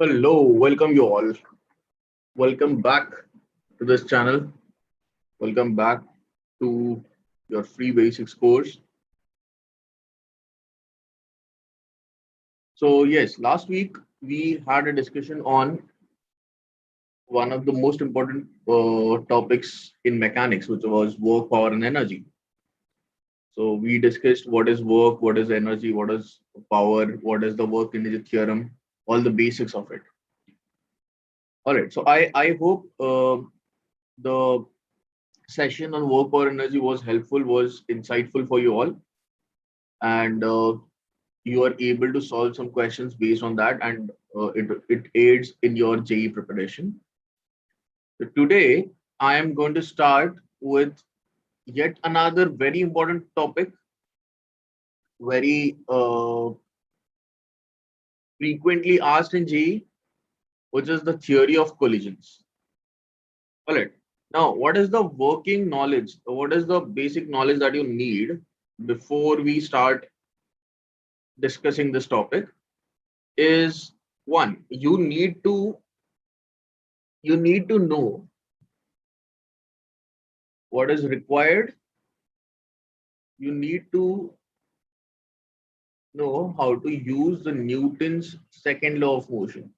Hello, welcome you all. Welcome back to this channel. Welcome back to your free basics course. So, yes, last week we had a discussion on one of the most important topics in mechanics, which was work, power, and energy. So, we discussed what is work, what is energy, what is power, what is the work energy theorem, all the basics of it. All right. So, I hope the session on work power energy was helpful, was insightful for you all, and you are able to solve some questions based on that, and it aids in your JE preparation. So today, I am going to start with yet another very important topic, very frequently asked in JE, which is the theory of collisions. All right. Now, what is the working knowledge? What is the basic knowledge that you need before we start discussing this topic? Is one, you need to know what is required. You need to know how to use the Newton's second law of motion.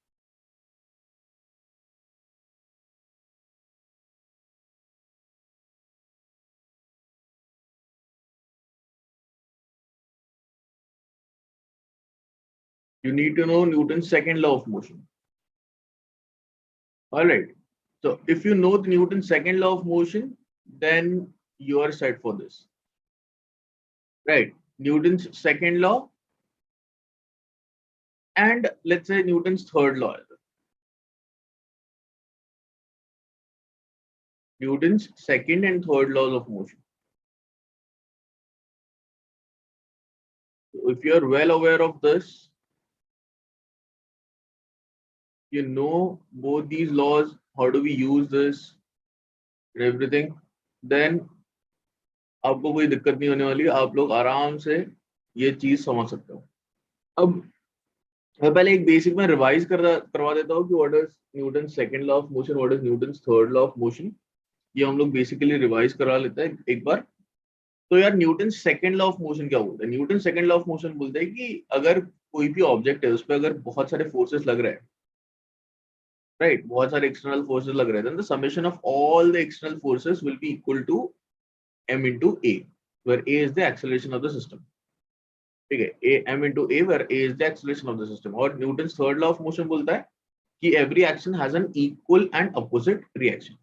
You need to know Newton's second law of motion. All right. So if you know the Newton's second law of motion, then you are set for this. Right. Newton's second law, and let's say Newton's third law. Newton's second and third laws of motion. So if you are well aware of this, you know both these laws, how do we use this and everything, then आपको कोई दिक्कत नहीं होने वाली, आप लोग आराम से ये चीज समझ सकते हो. अब मैं पहले एक बेसिक में रिवाइज करवा देता हूँ कि what is Newton second law of motion, what is Newton third law of motion. ये हम लोग बेसिकली रिवाइज करा लेते हैं एक बार. तो यार Newton second law of motion क्या बोलते हैं? Newton second law of motion बोलते हैं कि अगर कोई भी ऑब्जेक्ट है उस पर अगर बहुत सारे फोर्सेस लग रहे हैं, राइट, बहुत सारे एक्सटर्नल फोर्सेस लग रहे हैं, then the summation of all the external forces will be equal to m into a, where a is the acceleration of the system. ठीक है, a m into a, where a is the acceleration of the system. और Newton third law of motion बोलता है कि every action has an equal and opposite reaction.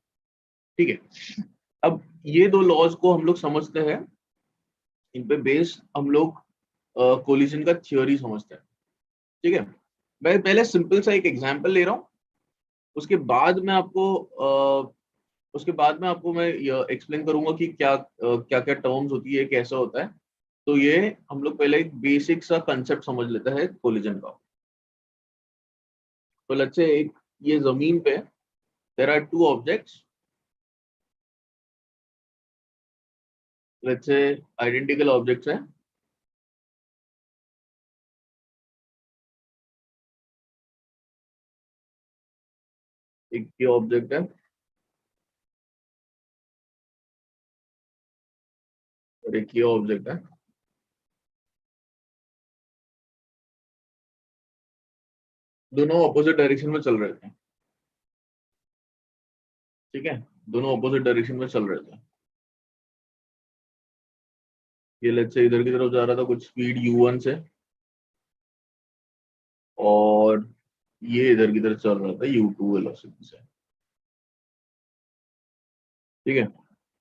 ठीक है. अब ये दो लॉज को हम लोग समझते हैं, इन पे बेस्ड हम लोग कोलिजन का थ्योरी समझते हैं. ठीक है. मैं पहले सिंपल सा एक एग्जांपल ले रहा हूँ, उसके बाद में आपको मैं एक्सप्लेन करूंगा कि क्या क्या क्या टर्म्स होती है, कैसा होता है. तो ये हम लोग पहले एक बेसिक सा कंसेप्ट समझ लेते हैं कोलिजन का. तो लेट्स से एक ये जमीन पे there are two objects, let's say identical objects हैं. एक ये ऑब्जेक्ट है और एक ये ऑब्जेक्ट है. दोनों ऑपोजिट डायरेक्शन में चल रहे थे. ठीक है, दोनों ऑपोजिट डायरेक्शन में चल रहे थे. ये लेट्स से इधर की तरफ जा रहा था कुछ स्पीड u1 से, और ये इधर की तरफ चल रहा था u2 वेलोसिटी से. ठीक है,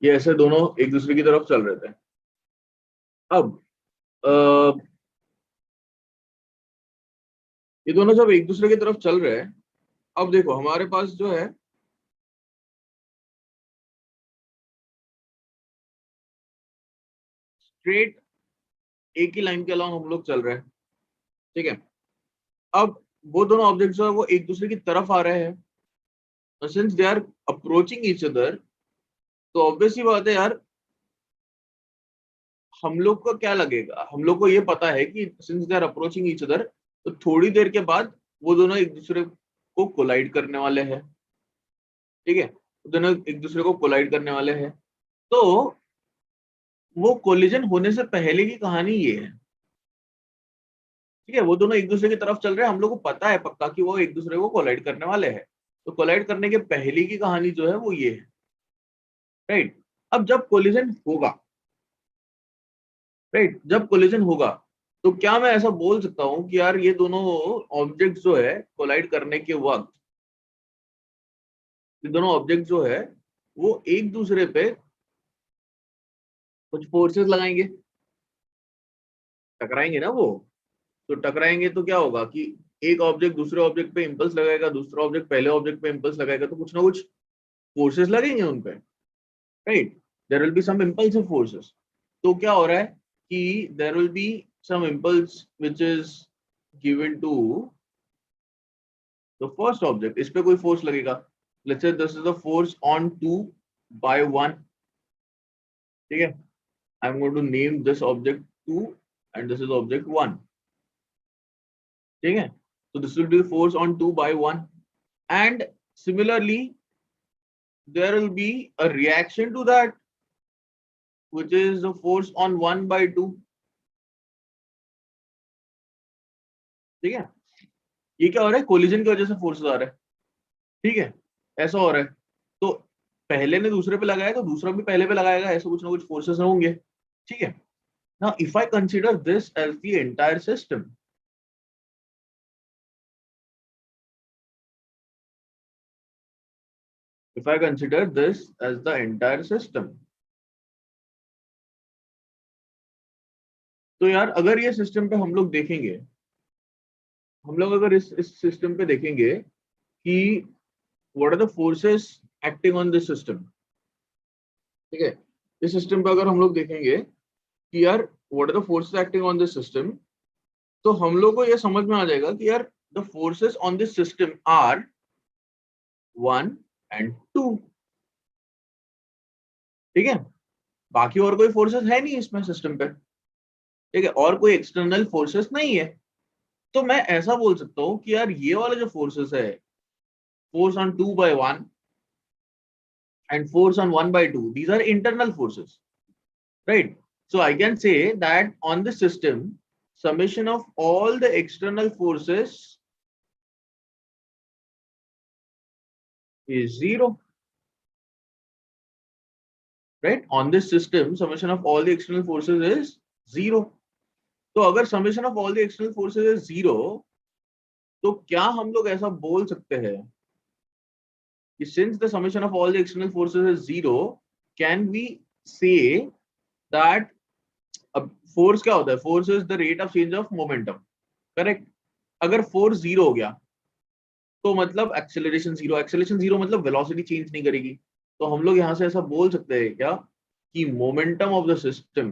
ये ऐसे दोनों एक दूसरे की तरफ चल रहे थे. अब ये दोनों जब एक दूसरे की तरफ चल रहे हैं, अब देखो हमारे पास जो है स्ट्रेट एक ही लाइन के अलावा हम लोग चल रहे हैं. ठीक है. अब वो दोनों ऑब्जेक्ट जो है वो एक दूसरे की तरफ आ रहे हैं, since they are approaching each other, तो ऑब्वियसली बात है यार, हम लोग को क्या लगेगा, हम लोग को ये पता है कि since they are approaching each other, तो थोड़ी देर के बाद वो दोनों एक दूसरे को कोलाइड करने वाले हैं, ठीक है, दोनों एक दूसरे को कोलाइड करने वाले हैं। तो वो कोलिजन होने से पहले की कहानी ये है, ठीक है, वो दोनों एक दूसरे की तरफ चल रहे हैं, हम लोग को पता है पक्का कि वो एक दूसरे को कोलाइड करने वाले हैं। तो कोलाइड करने के पहले की कहानी जो है वो ये है, राइट। अब जब कोलिजन होगा, राइट, जब कोलिजन होगा तो क्या मैं ऐसा बोल सकता हूँ कि यार ये दोनों ऑब्जेक्ट जो है कोलाइड करने के वक्त, ये दोनों ऑब्जेक्ट जो है वो एक दूसरे पे कुछ फोर्सेस लगाएंगे, टकराएंगे ना वो। तो टकराएंगे तो क्या होगा कि एक ऑब्जेक्ट दूसरे ऑब्जेक्ट पे इंपल्स लगाएगा, दूसरा ऑब्जेक्ट पहले ऑब्जेक्ट पे इंपल्स लगाएगा, तो कुछ ना कुछ फोर्सेस लगेंगे उन पे, right. There will be some impulsive forces. तो क्या हो रहा है कि there will be some impulse which is given to the first object, इस पे कोई फोर्स लगेगा। Let's say this is the force on 2 by 1, ठीक है। I am going to name this object 2 and this is object 1, ठीक है। So this will be force on 2 by 1, and similarly there will be a reaction to that, which is the force on 1 by 2, ठीक है। ये क्या हो रहा है, collision की वजह से फोर्स आ रहा है, ठीक है, ऐसा हो रहा है। तो पहले ने दूसरे पे लगाया तो दूसरा भी पहले पे लगाएगा, ऐसे कुछ ना कुछ फोर्सेस होंगे, ठीक है। Now if I consider this as the entire system, if I consider this as the entire system, तो यार अगर ये सिस्टम पे हम लोग देखेंगे, हम लोग अगर इस सिस्टम पे देखेंगे कि what are the forces acting on this system, ठीक है। इस सिस्टम पे अगर हम लोग देखेंगे कि यार what are the forces acting on this system, तो हम लोग को ये समझ में आ जाएगा कि यार the forces on this system are 1 and 2, ठीक है। बाकी और कोई फोर्सेस है नहीं इसमें सिस्टम पे, ठीक है, और कोई एक्सटर्नल फोर्सेस नहीं है। तो मैं ऐसा बोल सकता हूँ कि यार ये वाले जो फोर्सेस है, force on 2 by 1 and force on 1 by 2, these are internal forces, right? So I can say that on the system, summation of all the external forces is 0, right? On this system, summation of all the external forces is 0. तो अगर summation of all the external forces is 0, तो क्या हम लोग ऐसा बोल सकते हैं कि since the summation of all the external forces is 0, can we say that अब फोर्स क्या होता है, force is the rate of change of momentum, correct. अगर फोर्स 0 हो गया तो मतलब एक्सेलरेशन 0, एक्सेलरेशन 0 मतलब वेलोसिटी चेंज नहीं करेगी। तो हम लोग यहां से ऐसा बोल सकते हैं क्या कि momentum of the system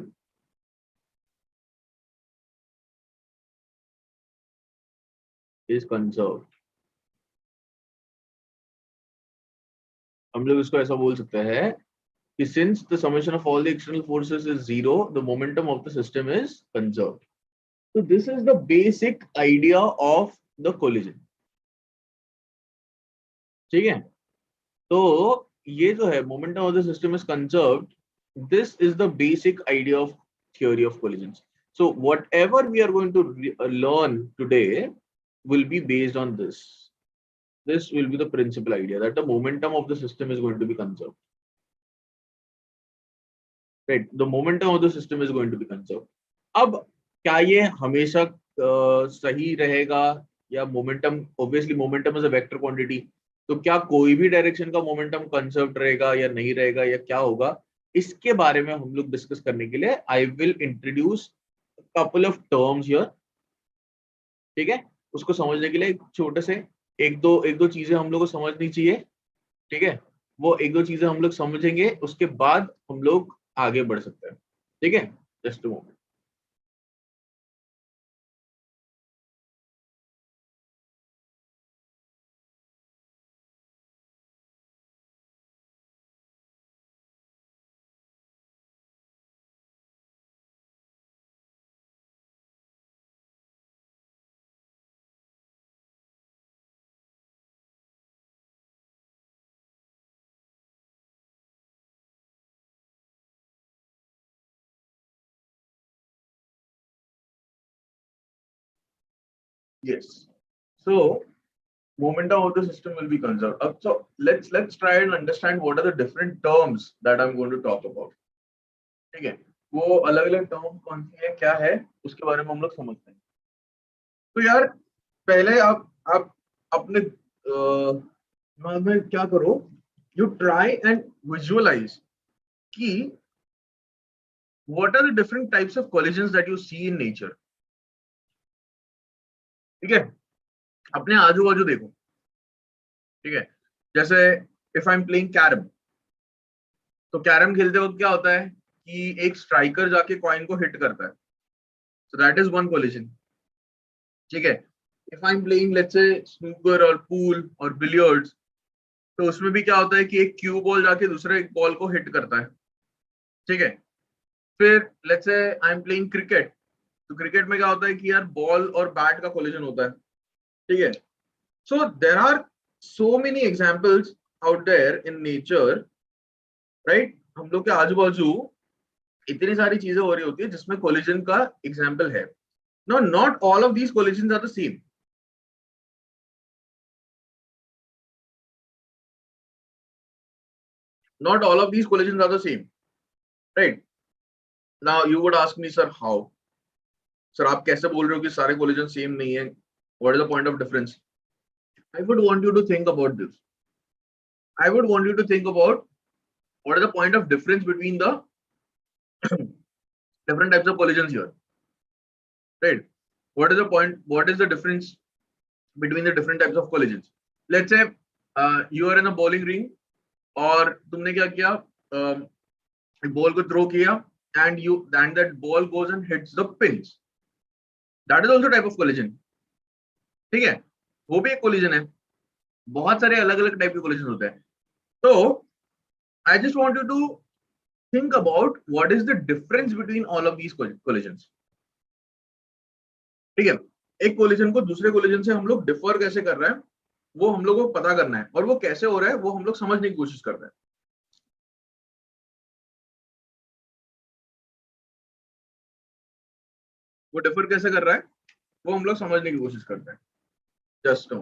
is conserve. हम लोग इसको ऐसा बोल सकते हैं कि since the summation of all the external forces is 0, the momentum of the system is conserved. So this is the basic idea of the collision, ठीक है। तो ये जो है momentum of the system is conserved, this is the basic idea of theory of collisions. So whatever we are going to learn today will be based on this. This will be the principal idea that the momentum of the system is going to be conserved, right? The momentum of the system is going to be conserved. अब क्या ये हमेशा सही रहेगा, या momentum, obviously momentum is a vector quantity, तो क्या कोई भी डायरेक्शन का मोमेंटम कंजर्व रहेगा या नहीं रहेगा या क्या होगा, इसके बारे में हम लोग डिस्कस करने के लिए I will introduce couple of terms here, ठीक है। उसको समझने के लिए एक छोटे से एक दो चीजें हम लोग को समझनी चाहिए, ठीक है। वो एक दो चीजें हम लोग समझेंगे, उसके बाद हम लोग आगे बढ़ सकते हैं, ठीक है। Just a moment. Yes. So momentum of the system will be conserved. So let's try and understand what are the different terms that I'm going to talk about. ठीक है, वो अलग अलग टर्म कौन सी है क्या है उसके बारे में हम लोग समझते हैं. तो यार पहले आप अपने दिमाग में क्या करो, यू ट्राई एंड विजुअलाइज कि what are the different types of collisions that you see in nature. ठीक है, अपने आजू बाजू देखो. ठीक है, जैसे if I am playing carrom, तो कैरम खेलते वक्त क्या होता है कि एक स्ट्राइकर जाके कॉइन को हिट करता है, so that is one collision. ठीक है, if I am playing let's say snooker और पूल और बिलियर्ड्स, तो उसमें भी क्या होता है कि एक क्यू बॉल जाके दूसरे बॉल को हिट करता है. ठीक है, फिर let's say I am playing cricket, तो क्रिकेट में क्या होता है कि यार बॉल और बैट का कोलिजन होता है. ठीक है, so there are so many examples out there in nature, right? हम लोग के आजू बाजू इतनी सारी चीजें हो रही होती है जिसमें कोलिजन का एग्जाम्पल है. No not all of these collision are the same. Not all of these collisions are the same, right? Now you would ask me, sir, how? Sir, आप कैसे बोल रहे हो कि सारे कोलिजन सेम नहीं है? What is the point of difference? I would want you to think about this. I would want you to think about what is the point of difference between the different types of collisions here, right? What is the point? What is the difference between the different types of collisions? Let's say you are in a bowling ring और तुमने क्या किया, ball को throw किया and that ball goes and hits the pins. That is also type of collision. ठीक है, वो भी एक collision है. बहुत सारे अलग अलग टाइप के collision होते हैं. तो I just want you to think about what is the difference between all of these collisions. ठीक है, एक कोलिजन को दूसरे कोलिजन से हम लोग डिफर कैसे कर रहे हैं वो हम लोग को पता करना है, और वो कैसे हो रहा है वो हम लोग समझने की कोशिश कर रहे हैं. वो डिफर कैसे कर रहा है वो हम लोग समझने की कोशिश करते हैं. जस्ट तो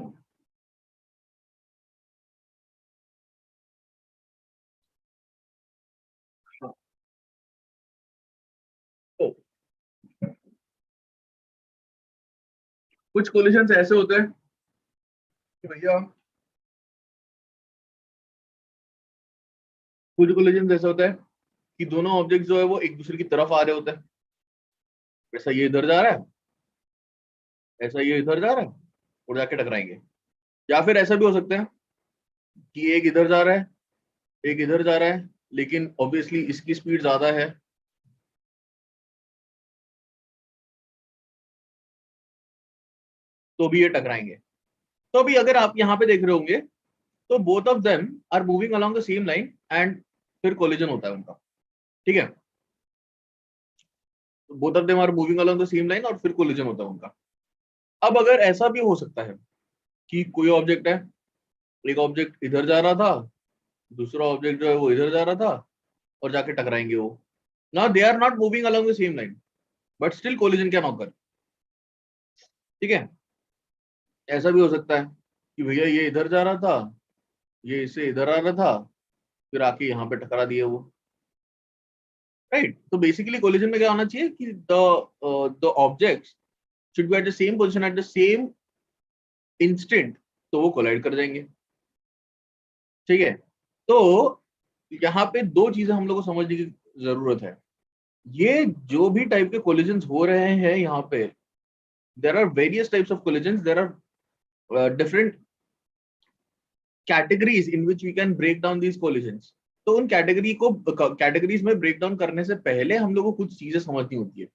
कुछ कोलिजन ऐसे होते हैं कि भैया, कुछ कोलिजन ऐसे होता है कि दोनों ऑब्जेक्ट जो है वो एक दूसरे की तरफ आ रहे होते हैं. ऐसा ये इधर जा रहा है, ऐसा ये इधर जा रहा है, और जाके टकराएंगे. या फिर ऐसा भी हो सकता है कि एक इधर जा रहा है, एक इधर जा रहा है, लेकिन ऑब्वियसली इसकी स्पीड ज्यादा है, तो भी ये टकराएंगे. तो अभी अगर आप यहाँ पे देख रहे होंगे तो both of them are moving along the same line and फिर कोलिजन होता है उनका. ठीक है, both of them are moving along the same line और फिर कोलिजन होता है उनका. अब अगर ऐसा भी हो सकता है कि कोई ऑब्जेक्ट है, एक ऑब्जेक्ट इधर जा रहा था, दूसरा ऑब्जेक्ट जो है वो इधर जा रहा था, और जाके टकराएंगे वो. ना they are not moving along the same line but still collision can occur. ठीक है, ऐसा भी हो सकता है कि भैया ये इधर जा रहा था, ये इससे इधर आ रहा था, फिर आके यहाँ पे टकरा दिए वो. राइट, तो बेसिकली कोलिजन में क्या होना चाहिए कि the objects should be at the same position at the same instant, तो वो कोलाइड कर जाएंगे. ठीक है, तो यहाँ पे दो चीजें हम लोग को समझने की जरूरत है. ये जो भी टाइप के कोलिजन्स हो रहे हैं यहाँ पे, there are various types of collisions, there are different categories in which we can break down these collisions. तो उन कैटेगरीज में ब्रेक डाउन करने से पहले हम लोग को कुछ चीजें समझनी होती है.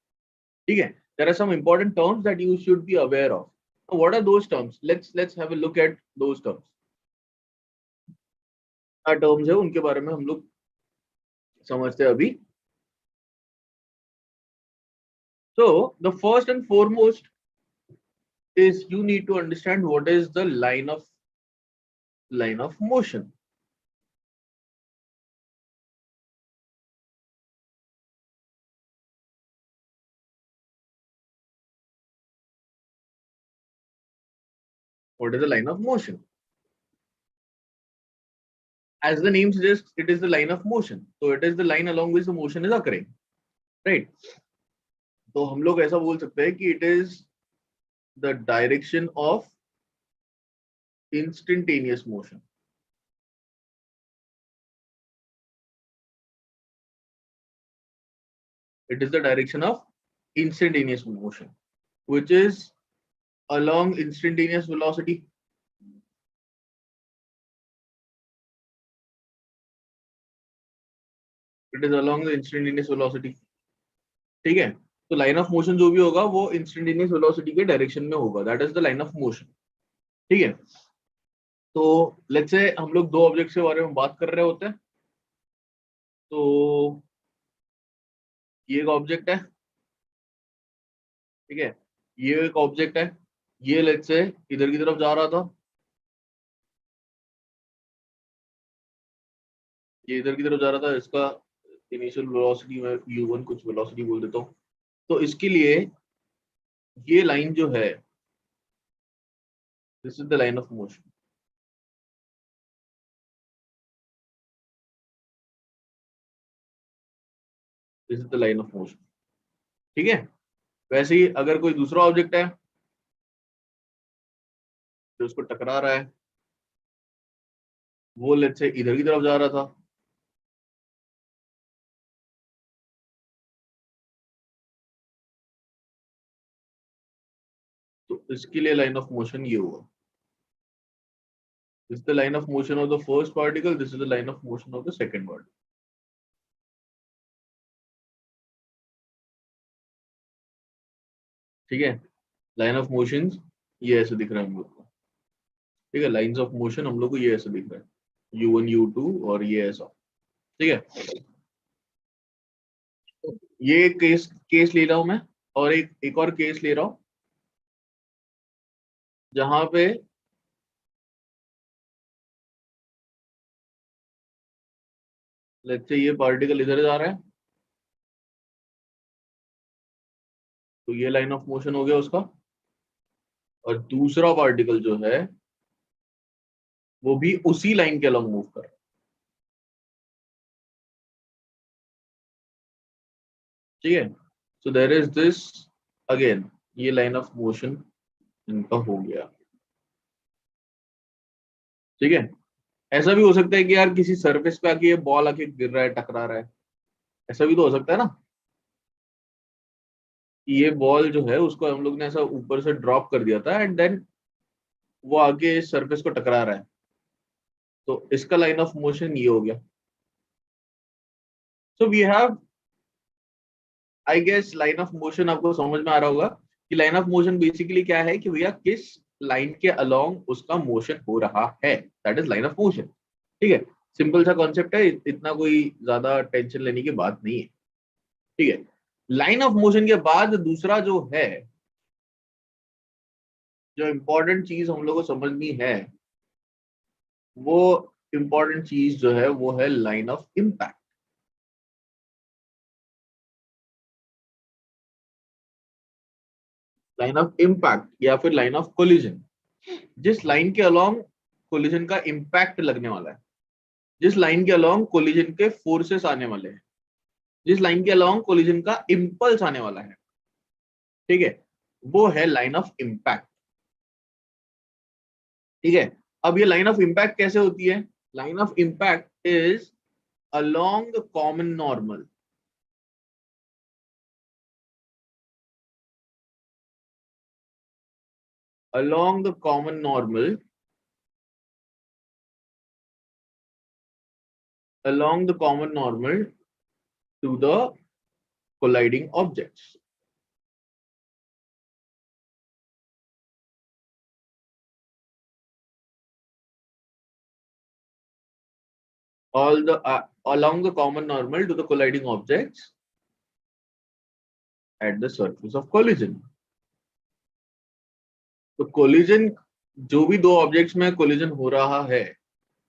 ठीक है, there are some important terms that you should be aware of. Now, what are those terms? Let's have a look at those terms. क्या terms है उनके बारे में हम लोग समझते हैं अभी. So the first and foremost is you need to understand what is the line of motion. What is the line of motion? As the name suggests, it is the line of motion. So it is the line along which the motion is occurring, right? तो हम लोग ऐसा बोल सकते हैं कि it is the direction of instantaneous motion. It is the direction of instantaneous motion, which is along instantaneous velocity. It is along the instantaneous velocity. ठीक है, तो लाइन ऑफ मोशन जो भी होगा वो इंस्टेंटेनियस वेलोसिटी के डायरेक्शन में होगा. That is the line of motion. ठीक है, तो लेट्स से हम लोग दो ऑब्जेक्ट्स के बारे में बात कर रहे होते हैं. तो ये एक ऑब्जेक्ट है, ठीक है, ये एक ऑब्जेक्ट है. ये लेट्स से इधर की तरफ जा रहा था, ये इधर की तरफ जा रहा था. इसका इनिशियल वेलोसिटी में u1 कुछ वेलोसिटी बोल देता हूँ. तो इसके लिए ये लाइन जो है, this is the line of motion. This is the line of motion. ठीक है, वैसे ही अगर कोई दूसरा ऑब्जेक्ट है जो उसको टकरा रहा है, वो लेट्स से इधर की तरफ जा रहा था, तो इसके लिए लाइन ऑफ मोशन ये हुआ. This is the line of motion of the first particle, this is the line of motion of the second particle. ठीक है, लाइन ऑफ मोशन ये ऐसे दिख रहा है हम लोग को. ठीक है, लाइंस ऑफ मोशन हम लोग को ये ऐसे दिख रहा है, u1 u2 और ये ऐसा. ठीक है, ये केस ले रहा हूं मैं, और एक और केस ले रहा हूं जहां पे लेट्स से ये पार्टिकल इधर जा रहा है, तो ये लाइन ऑफ मोशन हो गया उसका. और दूसरा पार्टिकल जो है वो भी उसी लाइन के अलॉन्ग मूव कर रहा है. ठीक है, so there is this again, ये लाइन ऑफ मोशन इनका हो गया. ठीक है, ऐसा भी हो सकता है कि यार किसी सरफेस पे आके ये बॉल आके गिर रहा है, टकरा रहा है. ऐसा भी तो हो सकता है ना, ये बॉल जो है उसको हम लोग ने ऐसा ऊपर से ड्रॉप कर दिया था एंड देन वो आगे सरफेस को टकरा रहा है, तो इसका लाइन ऑफ मोशन ये हो गया. So we have, I guess line of motion आपको समझ में आ रहा होगा कि लाइन ऑफ मोशन बेसिकली क्या है, कि भैया किस लाइन के अलोंग उसका मोशन हो रहा है, that is line of motion. ठीक है, सिंपल सा कॉन्सेप्ट है, इतना कोई ज्यादा टेंशन लेने की बात नहीं है. ठीक है, लाइन ऑफ मोशन के बाद दूसरा जो है, जो इंपॉर्टेंट चीज हम लोग को समझनी है, वो इंपॉर्टेंट चीज जो है वो है line of impact. Line of impact या फिर लाइन ऑफ कोलिजन, जिस लाइन के अलोंग कोलिजन का इम्पैक्ट लगने वाला है, जिस लाइन के अलोंग कोलिजन के फोर्सेस आने वाले हैं, जिस लाइन के अलोंग कोलिजन का इंपल्स आने वाला है. ठीक है, वो है लाइन ऑफ इम्पैक्ट. ठीक है, अब ये लाइन ऑफ इम्पैक्ट कैसे होती है? Line of impact is along the common normal. Along the common normal, along the common normal to the colliding objects. All the along the common normal to the colliding objects at the surface of collision. तो collision, जो भी दो objects में collision हो रहा है,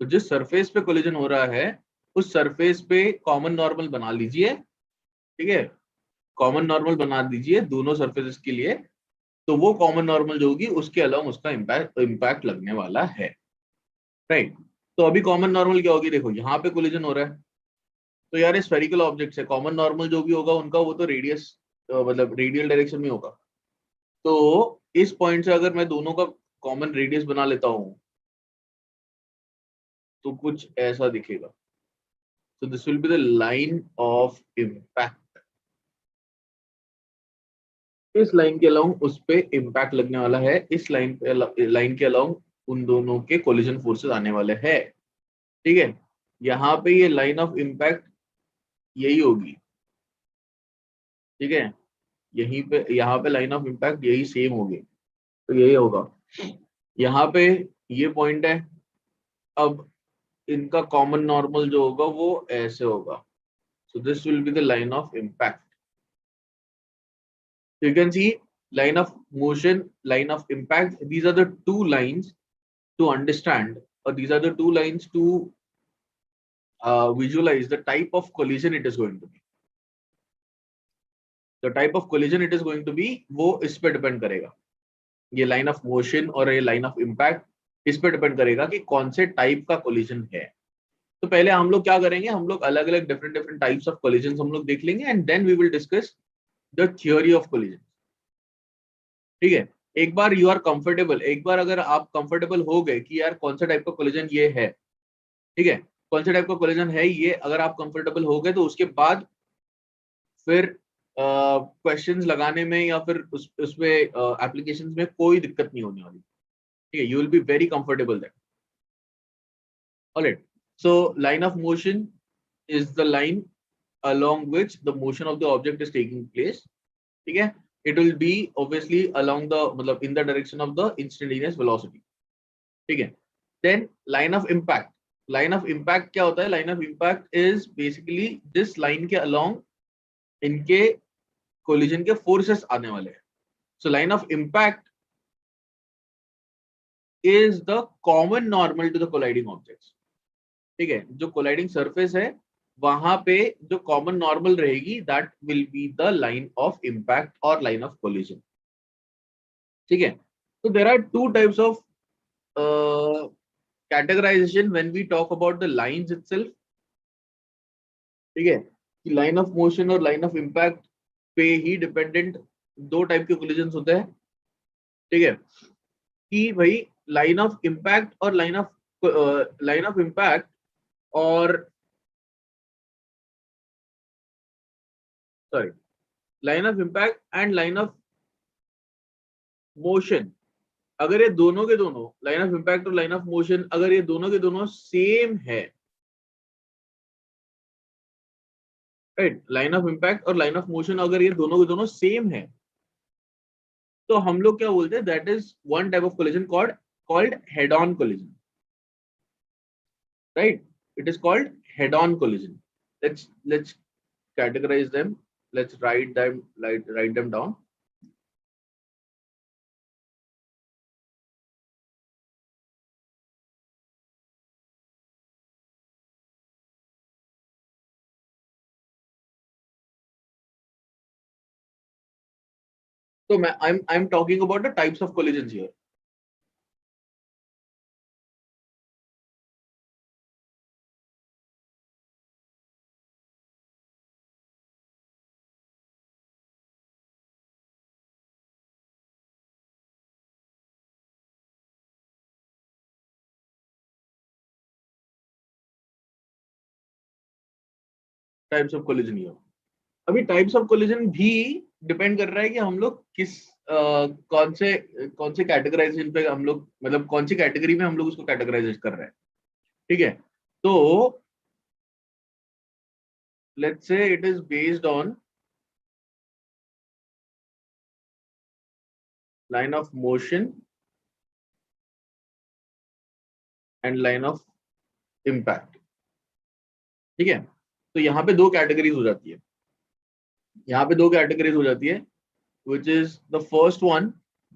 तो जिस सरफेस पे कोलिजन हो रहा है उस सरफेस पे कॉमन नॉर्मल बना लीजिए. ठीक है, कॉमन नॉर्मल बना दीजिए दोनों सरफेसेस के लिए. तो वो कॉमन नॉर्मल जो होगी उसके अलावा उसका इम्पैक्ट लगने वाला है, राइट। तो अभी कॉमन नॉर्मल क्या होगी, देखो यहाँ पे कोलिजन हो रहा है, तो यार स्फेरिकल ऑब्जेक्ट है, कॉमन नॉर्मल जो भी होगा उनका वो तो रेडियस मतलब रेडियल डायरेक्शन में होगा। तो इस पॉइंट से अगर मैं दोनों का कॉमन रेडियस बना लेता हूं तो कुछ ऐसा दिखेगा। So this will be the line of impact. इस लाइन के अलाउंग उस पे इम्पैक्ट लगने वाला है, इस लाइन के अलाउंग उन दोनों के कोलिजन फोर्सेस आने वाले हैं, ठीक है। यहाँ पे ये लाइन ऑफ इम्पैक्ट यही होगी, ठीक है। यहीं पे यहाँ पे लाइन ऑफ इम्पैक्ट यही सेम होगी, तो यही होगा। यहाँ पे ये पॉइंट है, अब इनका कॉमन नॉर्मल जो होगा वो ऐसे होगा। So this will be the line of impact. So you can see line of motion, line of impact. These are the two lines to understand, or these are the two lines to visualize the type of collision it is going to be. The type of collision it is going to be वो इस पे depend करेगा, ये line of motion और ये line of impact इस पे depend करेगा कि कौन से टाइप का कोलिजन है। तो पहले हम लोग क्या करेंगे, हम लोग अलग अलग different different types of collision हम लोग देख लेंगे and then we will discuss the theory of collision, ठीक है। एक बार यू आर कंफर्टेबल, एक बार अगर आप कंफर्टेबल हो गए कि यार कौन सा टाइप का कोलिजन ये है, ठीक है, कौन सा टाइप का कोलिजन है ये, अगर आप कंफर्टेबल हो गए तो उसके बाद फिर क्वेश्चंस लगाने में या फिर उसमें एप्लीकेशंस में कोई दिक्कत नहीं होने वाली, ठीक है। You will be very comfortable that. Alright, so line of motion is the line along which the motion of the object is taking place, ठीक है। it will be obviously along the मतलब in the direction of the instantaneous velocity, ठीक है। then line of impact, line of impact क्या होता है, line of impact is basically this line के along इनके collision के forces आने वाले हैं। so line of impact is the common normal to the colliding objects, ठीक है। जो कोलाइडिंग सरफेस है वहां पे जो कॉमन नॉर्मल रहेगी that will be the line of impact और लाइन ऑफ कोलिजन, ठीक है। तो there are two types of categorization when we talk about the lines itself, ठीक है, कि लाइन ऑफ मोशन और लाइन ऑफ इम्पैक्ट पे ही डिपेंडेंट दो टाइप के कोलिजन होते हैं, ठीक है। कि भाई लाइन ऑफ इम्पैक्ट और लाइन ऑफ इम्पैक्ट और sorry line of impact and line of motion, अगर ये दोनों के दोनों लाइन ऑफ इम्पैक्ट और लाइन ऑफ मोशन अगर ये दोनों के दोनों सेम है, राइट, लाइन ऑफ इम्पैक्ट और लाइन ऑफ मोशन अगर ये दोनों के दोनों सेम है तो हम लोग क्या बोलते हैं, that is one type of collision called head on collision, right. It is called head on collision. let's categorize them, let's write them down। तो मैं I'm talking about the types of collisions here। Types of collision here. अभी types of collision भी depend कर रहा है कि हम लोग किस कौन से कैटेगराइजेशन पे हम लोग मतलब कौन सी कैटेगरी में हम लोग उसको कैटेगराइज कर रहे हैं, ठीक है। तो let's say it is based on line of motion and line of impact, ठीक है। तो यहाँ पे दो कैटेगरीज हो जाती है, यहाँ पे दो कैटेगरीज हो जाती है, which is the first one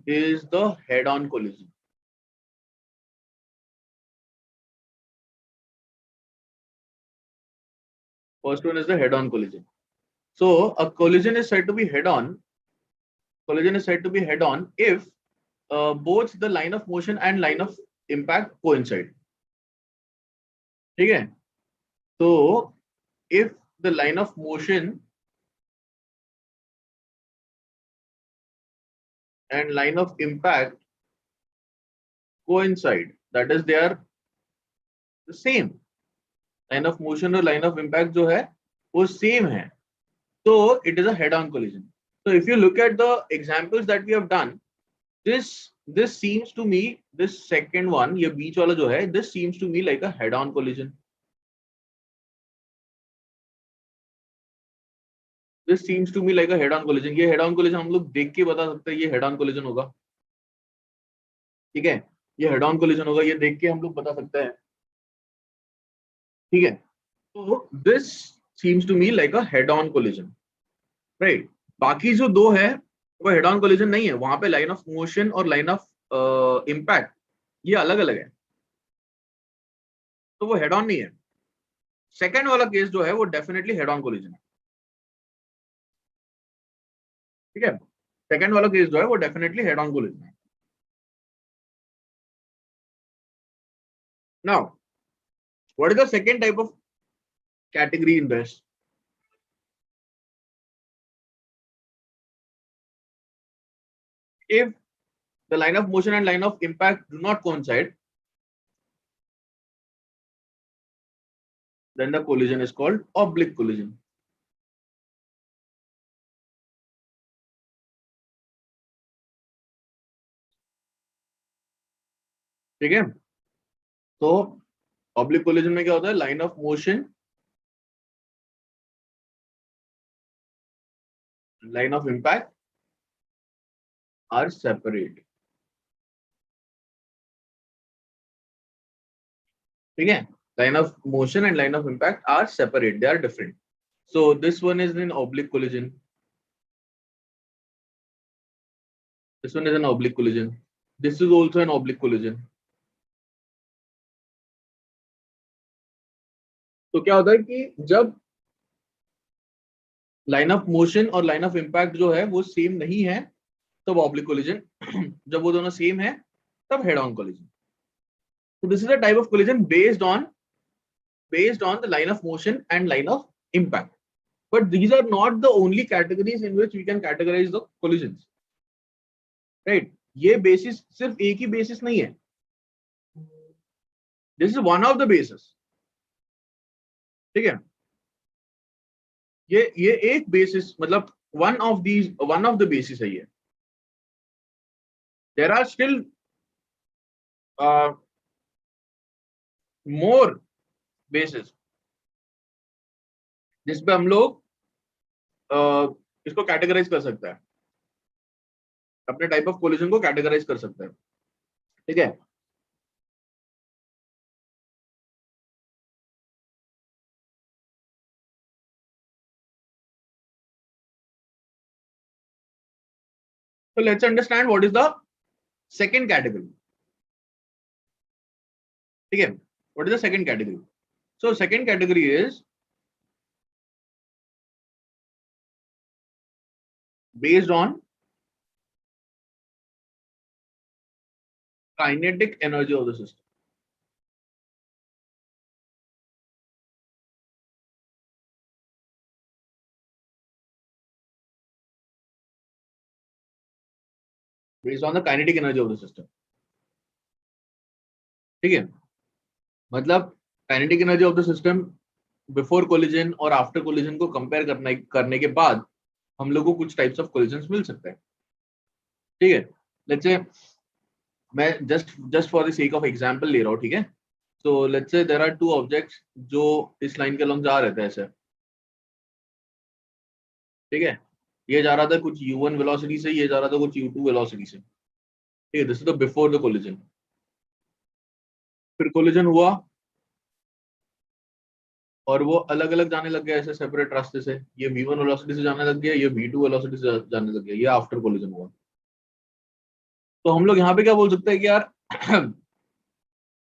is the head on collision। First one is the head on collision। So a collision is said to be head on collision is said to be head on if both the line of motion and line of impact coincide. ठीक है, तो if the line of motion and line of impact coincide, that is they are the same, line of motion और line of impact जो है वो same है, so it is a head on collision. So if you look at the examples that we have done, this seems to me, this second one, ये बीच वाला जो है, this seems to me like a head on collision. This seems to me like a head on collision. ये head on collision हम लोग देख के बता सकते हैं ये head on collision होगा, ठीक है, ये head on collision होगा, ये देख के हम लोग बता सकते हैं, ठीक है. तो this seems to me like a head on collision, right? बाकी जो दो है वो हेड ऑन कोलिजन नहीं है, वहां पे लाइन ऑफ मोशन और लाइन ऑफ इम्पैक्ट ये अलग अलग है, तो वो हेड ऑन नहीं है. सेकंड वाला केस जो है वो डेफिनेटली हेड ऑन कोलिजन है, ठीक है, सेकंड वाला केस जो है वो डेफिनेटली हेड ऑन कोलिजन है. Now what is the second type of category in this? If the line of motion and line of impact do not coincide, then the collision is called oblique collision. ठीक है, तो oblique collision में क्या होता है, line of motion, line of impact are separate. ठीक है, line of motion and line of impact are separate, they are different. So this one is an oblique collision, this one is an oblique collision, this is also an oblique collision. तो क्या होता है कि जब line of motion और line of impact जो है वो सेम नहीं है तब ऑब्लिक कोलिजन, जब वो दोनों सेम है तब head on collision. So this is a type of collision based on the line of motion and line of impact. But these are not the only categories in which we can categorize the collisions, right? ये basis सिर्फ एक ही basis नहीं है. This is one of the bases. ठीक है, ये एक basis, मतलब one of the basis है ये. There are still more bases जिस पे हम लोग इसको कैटेगराइज कर सकते हैं, अपने टाइप ऑफ कोलिजन को कैटेगराइज कर सकते हैं, ठीक है. So let's understand what is the second category. ठीक है, what is the second category? So second category is based on kinetic energy of the system. Based on the kinetic energy of the system. ठीक है, मतलब kinetic energy of the system before collision और after collision को compare करने के बाद हम लोग को कुछ टाइप्स ऑफ कोलिजन्स मिल सकते हैं, ठीक है. लेट्स से मैं just for the sake of example ले रहा हूँ, ठीक है. So let's say there are two objects जो इस लाइन के अलॉन्ग जा रहे थे ऐसे, ठीक है. ये जा रहा था कुछ u1 वेलोसिटी से, ये जा रहा था कुछ u2 वेलोसिटी से, ठीक है. This is the before the collision. फिर कोलिजन हुआ और वो अलग अलग जाने लग गया ऐसे सेपरेट रास्ते से, ये v1 वेलोसिटी से जाने लग गया, ये v2 वेलोसिटी से जाने लग गया, ये आफ्टर कोलिजन हुआ. तो हम लोग यहाँ पे क्या बोल सकते हैं कि यार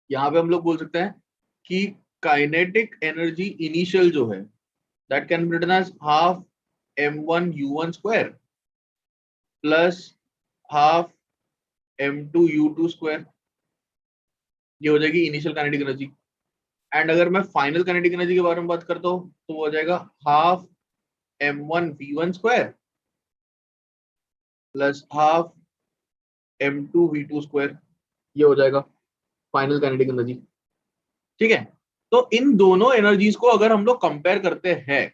यहाँ पे हम लोग बोल सकते हैं कि काइनेटिक एनर्जी इनिशियल जो है that can be written as half m1 u1 square plus half m2u2 square, ये हो जाएगी इनिशियल काइनेटिक एनर्जी। एंड अगर मैं फाइनल काइनेटिक एनर्जी के बारे में बात करता हूँ तो वो हो जाएगा half m1v1 square plus half m2v2 square, ये हो जाएगा फाइनल काइनेटिक एनर्जी। ठीक है, तो इन दोनों एनर्जीज को अगर हम लोग कंपेयर करते हैं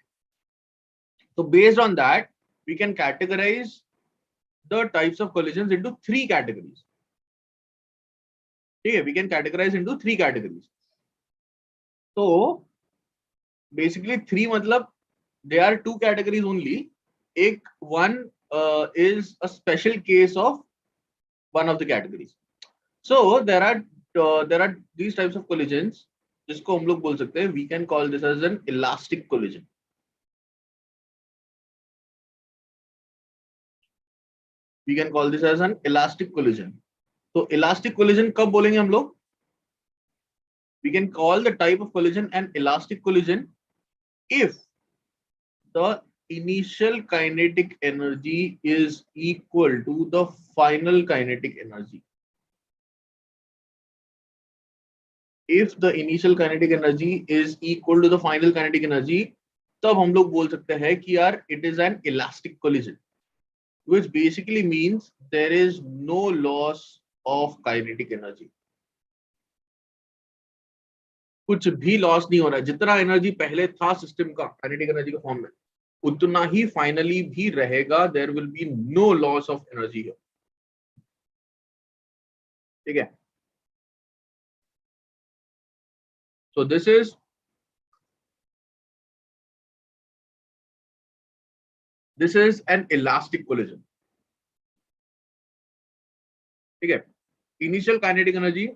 तो based on that we can categorize the types of collision into 3 categories. ठीक है, we can categorize into 3 categories. तो बेसिकली 3 मतलब दे आर 2 कैटेगरीज ओनली। एक one is a special case of one of the categories. So there are these types of collisions जिसको हम लोग बोल सकते हैं, we can call this as an elastic collision. We can call this as an elastic collision. तो elastic collision कब बोलेंगे हम लोग? We can call the type of collision an elastic collision if the initial kinetic energy is equal to the final kinetic energy. If the initial kinetic energy is equal to the final kinetic energy, तब हम लोग बोल सकते हैं कि यार it is an elastic collision, which basically means there is no loss of kinetic energy. कुछ भी लॉस नहीं हो रहा है, जितना एनर्जी पहले था सिस्टम का काइनेटिक एनर्जी के फॉर्म में उतना ही फाइनली भी रहेगा। There will be no loss of energy है। ठीक है, so this is an elastic collision. ठीक है, इनिशियल काइनेटिक एनर्जी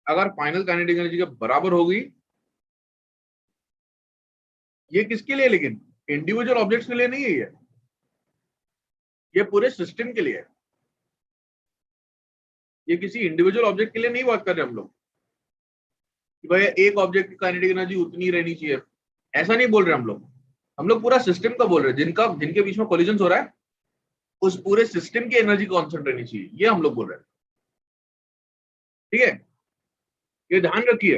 अगर फाइनल काइनेटिक एनर्जी के बराबर होगी, ये किसके लिए, लेकिन इंडिविजुअल ऑब्जेक्ट्स के लिए नहीं है, ये पूरे सिस्टम के लिए है। ये किसी इंडिविजुअल ऑब्जेक्ट के लिए नहीं बात कर रहे हम लोग कि भाई एक ऑब्जेक्ट की काइनेटिक एनर्जी उतनी रहनी चाहिए, ऐसा नहीं बोल रहे हम लोग पूरा सिस्टम का बोल रहे हैं। जिनके बीच में कोलिजन हो रहा है उस पूरे सिस्टम की एनर्जी कांस्टेंट रहनी चाहिए, ये हम लोग बोल रहे हैं। ठीक है, ये ध्यान रखिए,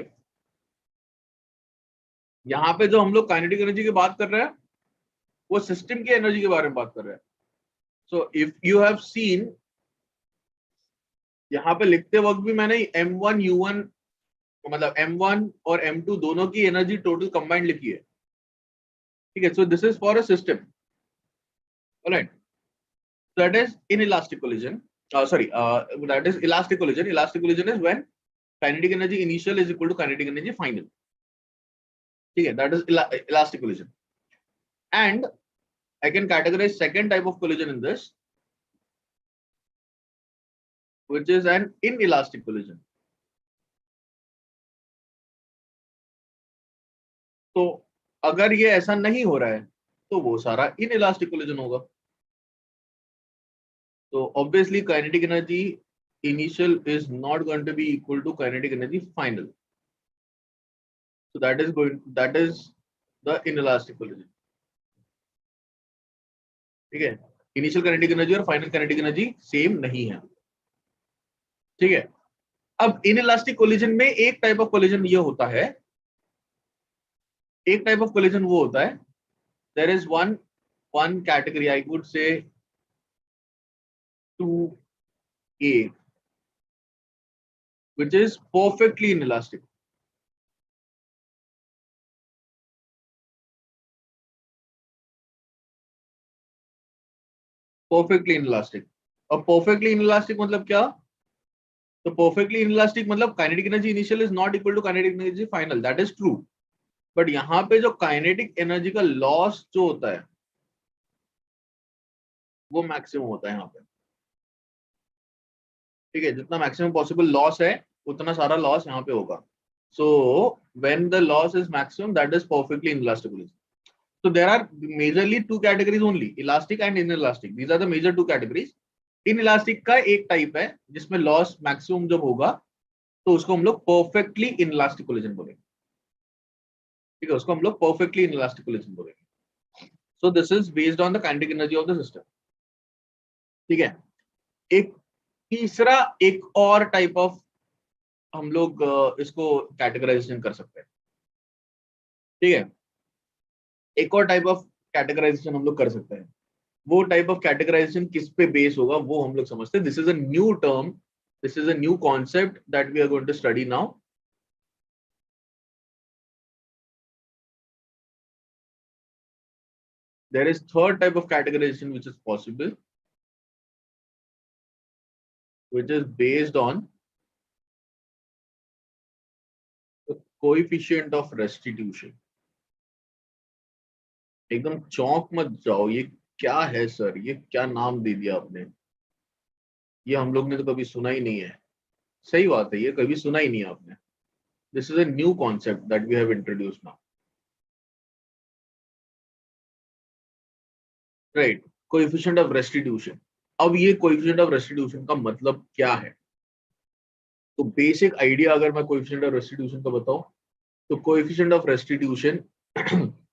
यहाँ पे जो हम लोग काइनेटिक एनर्जी की बात कर रहे हैं वो सिस्टम की एनर्जी के बारे में बात कर रहे हैं। So if you have seen, यहाँ पे लिखते वक्त भी मैंने m1u1 मतलब m1 और m2 दोनों की एनर्जी टोटल कंबाइंड लिखी है। ठीक है, so this is for a system, alright. That is inelastic collision, that is elastic collision. Elastic collision is when kinetic energy initial is equal to kinetic energy final. ठीक है, that is elastic collision. And I can categorize second type of collision in this, which is an inelastic collision. तो अगर ये ऐसा नहीं हो रहा है तो वो सारा inelastic collision होगा। तो obviously kinetic energy initial is not going to be equal to kinetic energy final. So that is the inelastic collision. ठीक है, इनिशियल काइनेटिक एनर्जी और फाइनल काइनेटिक एनर्जी सेम नहीं है। ठीक है, अब इनइलास्टिक कोलिजन में एक टाइप ऑफ कोलिजन ये होता है, एक टाइप ऑफ कोलिजन वो होता है, there is one category, I would say 2A, which is perfectly inelastic. Perfectly inelastic. और परफेक्टली इनइलास्टिक मतलब क्या? तो परफेक्टली इनइलास्टिक मतलब kinetic energy initial is not equal to kinetic energy final, that is true. But यहाँ पे जो kinetic energy का loss जो होता है वो मैक्सिमम होता है यहाँ पे। ठीक है, जितना मैक्सिमम पॉसिबल लॉस है उतना सारा लॉस यहाँ पे होगा। So when the loss is maximum, that is perfectly inelastic. So there are majorly two categories only, elastic and inelastic. These are the major two categories. Inelastic का एक type है जिसमें लॉस मैक्सिमम जब होगा तो उसको हम लोग परफेक्टली इनइलास्टिक कोलिजन बोलेंगे। ठीक है, उसको हम लोग परफेक्टली इनइलास्टिक कोलिजन बोलेंगे। So this is based on the kinetic energy of the system. ठीक है। एक तीसरा, एक और टाइप ऑफ हम लोग इसको कैटेगराइजेशन कर सकते हैं। ठीक है, एक और टाइप ऑफ कैटेगराइजेशन हम लोग कर सकते हैं। वो टाइप ऑफ कैटेगराइजेशन किस पे बेस होगा वो हम लोग समझते हैं। This is a new term, this is a new concept that we are going to study now. There is third type of categorization which is possible, which is based on the coefficient of restitution. एकदम चौंक मत जाओ, ये क्या है sir, ये क्या नाम दे दिया आपने, ये हम लोग ने तो कभी सुना ही नहीं है। सही बात है, ये कभी सुना ही नहीं है आपने। This is a new concept that we have introduced now, right. Coefficient of restitution. अब ये कोएफिशिएंट ऑफ रेस्टिट्यूशन का मतलब क्या है? तो बेसिक आइडिया अगर मैं कोएफिशिएंट ऑफ रेस्टिट्यूशन का बताऊं, तो coefficient of restitution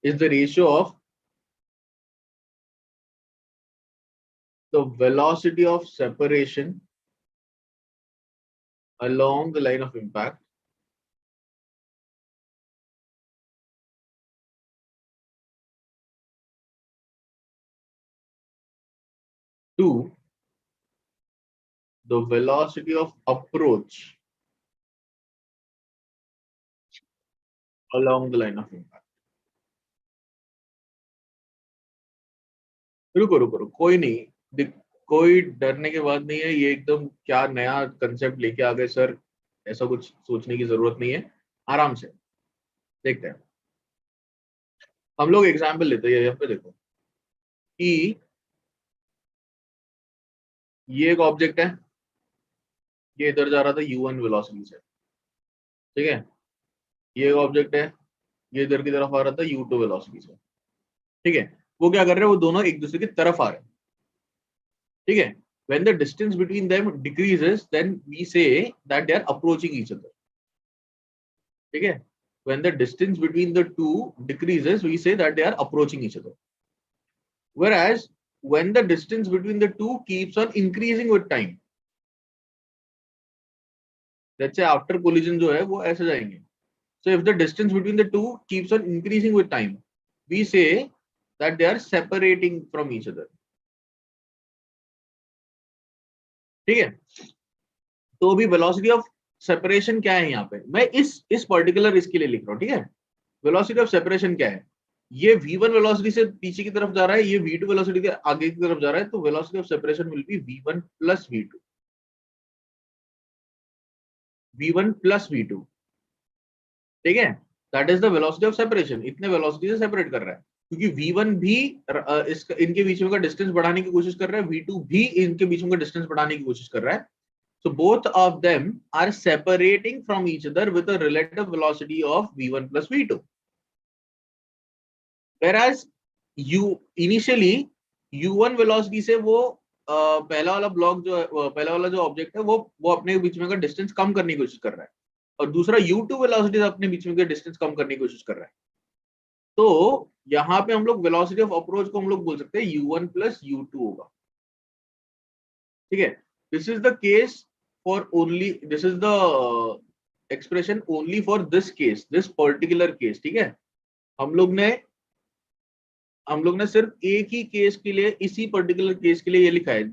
is the ratio of the velocity of separation along the line of impact to the velocity of approach along the line of impact. रुको रुको रुको, कोई नहीं, कोई डरने की बात नहीं है। ये एकदम क्या नया कंसेप्ट लेके आ गए सर, ऐसा कुछ सोचने की जरूरत नहीं है। आराम से देखते हैं। हम लोग एग्जाम्पल लेते हैं। यहाँ पे देखो कि ये एक ऑब्जेक्ट है, ये इधर जा रहा था u1 वेलोसिटी से। ठीक है, ये एक ऑब्जेक्ट है, ये इधर की तरफ आ रहा था u2 वेलोसिटी से। ठीक है, वो क्या कर रहे हैं, वो दोनों एक दूसरे की तरफ आ रहे हैं। ठीक है, when the distance between them decreases then we say that they are approaching each other. ठीक है, when the distance between the two decreases we say that they are approaching each other, whereas when the distance between the two keeps on increasing with time, let's say after collision जो है वो ऐसे जाएंगे, so if the distance between the two keeps on increasing with time we say that they are separating from each other. ठीक है, तो अभी velocity of separation क्या है यहाँ पे, मैं इस पर्टिकुलर इसके लिए लिख रहा हूँ। ठीक है, वेलोसिटी ऑफ सेपरेशन क्या है, ये v1 वेलोसिटी से पीछे की तरफ जा रहा है, ये v2 वेलोसिटी के आगे की तरफ जा रहा है, तो velocity of separation will be v1 plus v2, v1 plus v2। ठीक है, that is the velocity of separation, इतने वेलोसिटी से सेपरेट कर रहा है, क्योंकि v1 भी इनके बीच में का डिस्टेंस बढ़ाने की कोशिश कर रहा है, v2 भी इनके बीच में का डिस्टेंस बढ़ाने की कोशिश कर रहा है। So both of them are separating from each other with a relative velocity of v1 plus v2. Whereas initially u1 velocity से वो पहला वाला ब्लॉक जो है, पहला वाला जो ऑब्जेक्ट है वो अपने बीच में का डिस्टेंस कम करने की कोशिश कर रहा है, और दूसरा u2 वेलोसिटी से अपने बीच में का डिस्टेंस कम करने की कोशिश कर रहा है। तो यहाँ पे हम लोग वेलोसिटी ऑफ अप्रोच को हम लोग बोल सकते हैं u1 प्लस u2 होगा। ठीक है, this is the case for only, this is the expression only for this case, this particular case. ठीक है, हम लोग ने सिर्फ एक ही केस के लिए, इसी पर्टिकुलर केस के लिए ये लिखा है।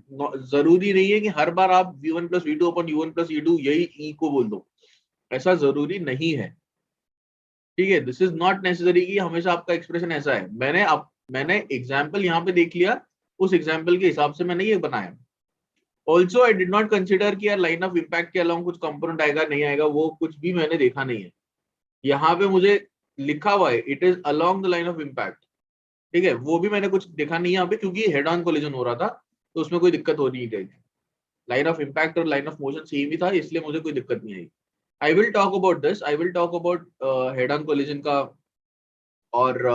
जरूरी नहीं है कि हर बार आप v1 प्लस v2 अपन u1 प्लस u2 यही ई को बोल दो, ऐसा जरूरी नहीं है। ठीक है, दिस इज नॉट नेसेसरी कि हमेशा आपका एक्सप्रेशन ऐसा है। मैंने एग्जाम्पल यहाँ पे देख लिया, उस एग्जाम्पल के हिसाब से मैंने ये बनाया। Also I did not consider कि यार लाइन ऑफ इम्पैक्ट के अलावा कुछ कंपोनेंट आएगा नहीं आएगा, वो कुछ भी मैंने देखा नहीं है। यहाँ पे मुझे लिखा हुआ है it is along the line of impact. ठीक है, वो भी मैंने कुछ देखा नहीं यहाँ पे, क्योंकि हेड ऑन कोलिजन हो रहा था तो उसमें कोई दिक्कत हो नहीं गई थी। लाइन ऑफ इम्पैक्ट और लाइन ऑफ मोशन सेम ही था, इसलिए मुझे कोई दिक्कत नहीं आई। I will talk about this, I will talk about head on collision का और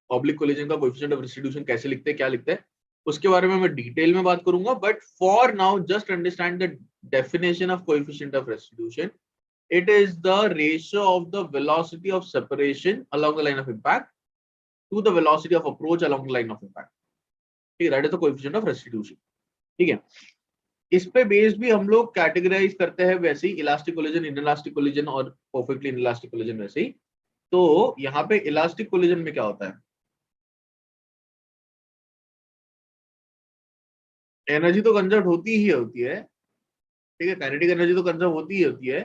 ऑब्लिक कोलिजन का कोएफिशिएंट ऑफ रेस्टिट्यूशन कैसे लिखते हैं, क्या लिखते हैं, उसके बारे में मैं डिटेल में बात करूंगा। But for now just understand the definition of coefficient of restitution. It is the ratio of the velocity of separation along the line of impact to the velocity of approach along the line of impact. Okay, that is the coefficient of restitution. ठीक है, इस पे based भी हम लोग categorise करते हैं वैसे ही, इलास्टिक कोलिजन, इनइलास्टिक कोलिजन और परफेक्टली इनइलास्टिक कोलिजन वैसे ही। तो यहाँ पे इलास्टिक कोलिजन में क्या होता है, एनर्जी तो कंजर्व होती ही होती है, ठीक है, काइनेटिक एनर्जी तो कंजर्व होती ही होती है।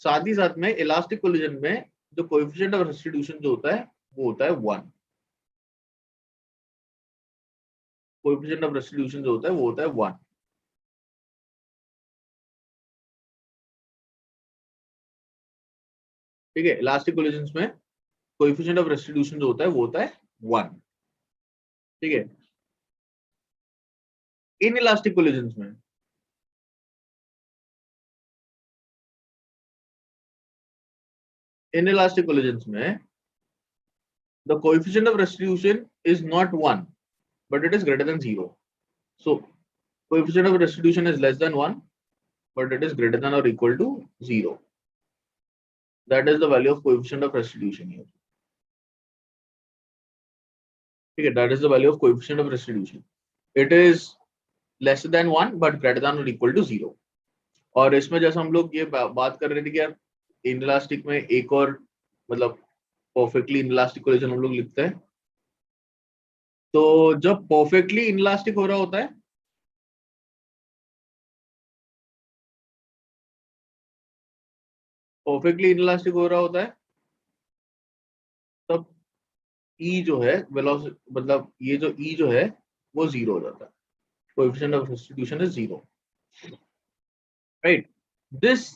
साथ ही साथ में इलास्टिक कोलिजन में जो कोएफिशिएंट ऑफ रेस्टिट्यूशन जो होता है वो होता है 1। कोएफिशिएंट ऑफ रेस्टिट्यूशन जो होता है वो होता है 1। ठीक है, इलास्टिक कोलिजन में कोएफिशिएंट ऑफ रेस्टिट्यूशन जो होता है वो होता है 1। ठीक है, इन इलास्टिक कोलिजन में inelastic collisions में the coefficient of restitution is not 1 but it is greater than 0. So coefficient of restitution is less than 1 but it is greater than or equal to 0. That is the value of coefficient of restitution here. Okay, that is the value of coefficient of restitution. It is less than 1 but greater than or equal to 0. और इसमें जैसे हम लोग ये बात कर रहे थे कि यार इनइलास्टिक में एक और मतलब परफेक्टली इनइलास्टिक कोलिजन हम लोग लिखते हैं, तो जब परफेक्टली इनइलास्टिक हो रहा होता है परफेक्टली इनइलास्टिक हो रहा होता है तब ई जो है वेलोसिटी मतलब ये जो ई जो है वो 0 हो जाता है, coefficient of substitution is 0, right. This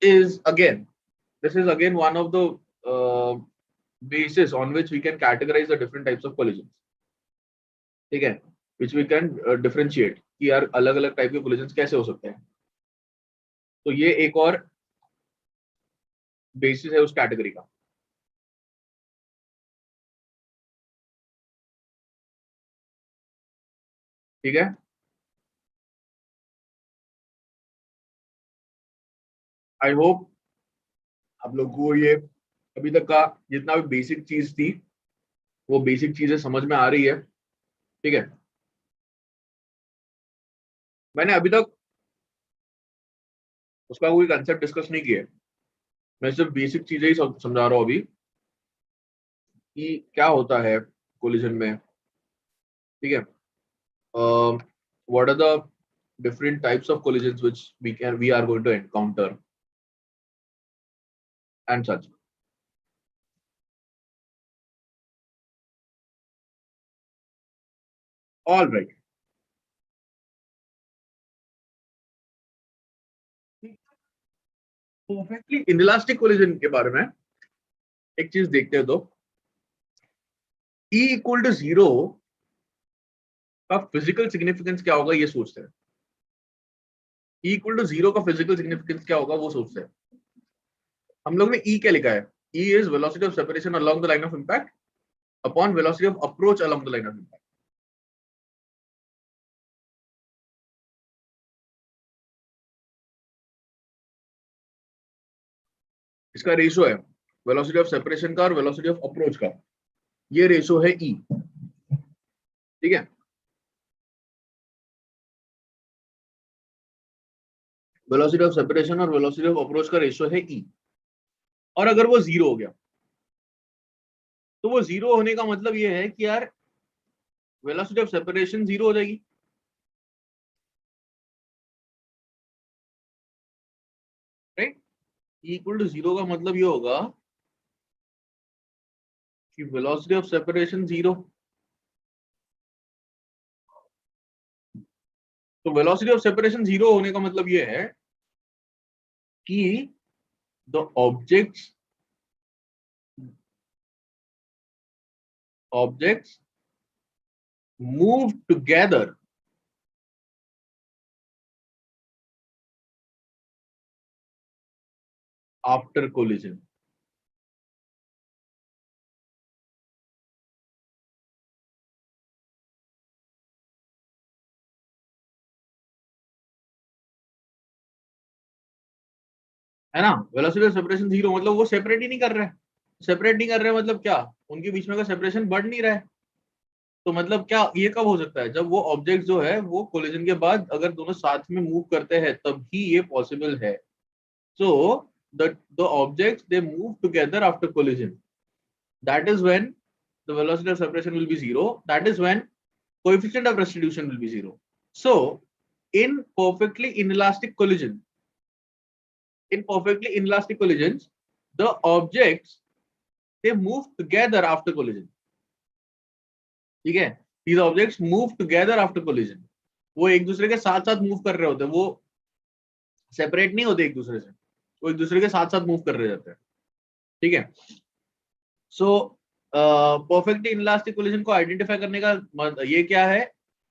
is again this is again one of the basis on which we can categorize the different types of collisions, ठीक है, which we can differentiate कि यार अलग अलग टाइप के collisions कैसे हो सकते हैं। तो ये एक और बेसिस है उस कैटेगरी का। ठीक है, आई होप आप लोग को ये अभी तक का जितना भी बेसिक चीज थी वो बेसिक चीजें समझ में आ रही है। ठीक है, मैंने अभी तक उसका कोई कंसेप्ट डिस्कस नहीं किया, मैं सिर्फ बेसिक चीजें ही समझा रहा हूँ अभी कि क्या होता है कोलिजन में। ठीक है, what are the different types of collisions which we are going to encounter and such. All right, perfectly inelastic collision के बारे में एक चीज देखते हैं, तो E इक्वल टू 0 का फिजिकल सिग्निफिकेंस क्या होगा ये सोचते हैं। E इक्वल टू 0 का फिजिकल सिग्निफिकेंस क्या होगा वो सोचते हैं। हम लोग ने E क्या लिखा है, E is velocity of separation along the line of impact upon velocity of approach along the line of impact. इसका रेशो है वेलोसिटी ऑफ सेपरेशन का और वेलोसिटी ऑफ अप्रोच का, ये रेशो है E। ठीक है, वेलोसिटी ऑफ सेपरेशन और वेलोसिटी ऑफ अप्रोच का रेशियो है E। और अगर वो 0 हो गया तो वो 0 होने का मतलब ये है कि यार वेलोसिटी ऑफ सेपरेशन 0 हो जाएगी, राइट। E इक्वल टू 0 का मतलब ये होगा कि वेलोसिटी ऑफ सेपरेशन 0। तो वेलोसिटी ऑफ सेपरेशन 0 होने का मतलब ये है कि the objects move together after collision. है ना, वेलोसिटी ऑफ सेपरेशन 0 मतलब वो सेपरेट ही नहीं कर रहे हैं। सेपरेट नहीं कर रहे मतलब क्या, उनके बीच में का सेपरेशन बढ़ नहीं रहा है। तो मतलब क्या ये कब हो सकता है, जब वो ऑब्जेक्ट जो है वो कोलिजन के बाद अगर दोनों साथ में मूव करते हैं तब ही ये पॉसिबल है. सो the objects they move together after collision. That is when the velocity of separation will be zero. That is when coefficient of restitution will be zero. So in perfectly inelastic collisions, the objects they move together after collision. ठीक है, these objects move together after collision. वो एक दूसरे के साथ साथ move कर रहे होते हैं, वो सेपरेट नहीं होते एक दूसरे से, वो एक दूसरे के साथ साथ मूव कर रहे जाते हैं. ठीक है. सो परफेक्टली इनलास्टिक कोलिजन को आइडेंटिफाई करने का ये क्या है,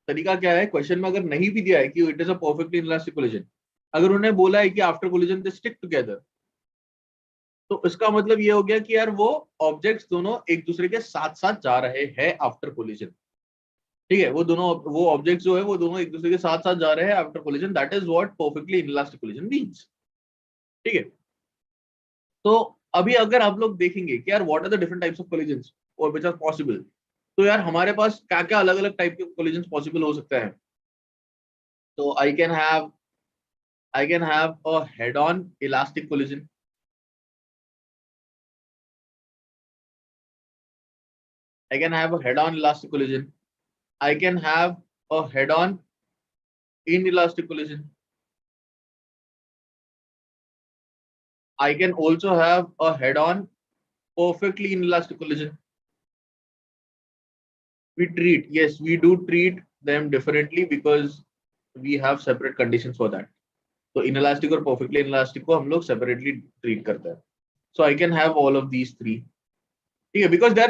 तरीका क्या है. क्वेश्चन में अगर नहीं भी दिया है कि it is a perfectly inelastic collision, अगर उन्हें बोला है कि after collision they stick together, तो इसका मतलब ये हो गया कि यार वो ऑब्जेक्ट्स दोनों एक दूसरे के साथ साथ जा रहे हैं आफ्टर कोलिजन. ठीक है, वो ऑब्जेक्ट्स जो है वो दोनों एक दूसरे के साथ साथ जा रहे हैं after collision. That is what perfectly inelastic collision means. ठीक है. तो अभी अगर आप लोग देखेंगे कि यार what are the different types of collisions और व्हिच आर पॉसिबल, तो यार हमारे पास क्या क्या अलग अलग टाइप के कोलिजंस पॉसिबल हो सकते हैं. तो I can have a head on elastic collision. I can have a head-on elastic collision. I can have a head-on inelastic collision. I can also have a head-on perfectly inelastic collision. Yes, we do treat them differently because we have separate conditions for that. So inelastic और perfectly inelastic को हम लोग separately treat करते हैं. So I can have all of these three. ठीक है, because they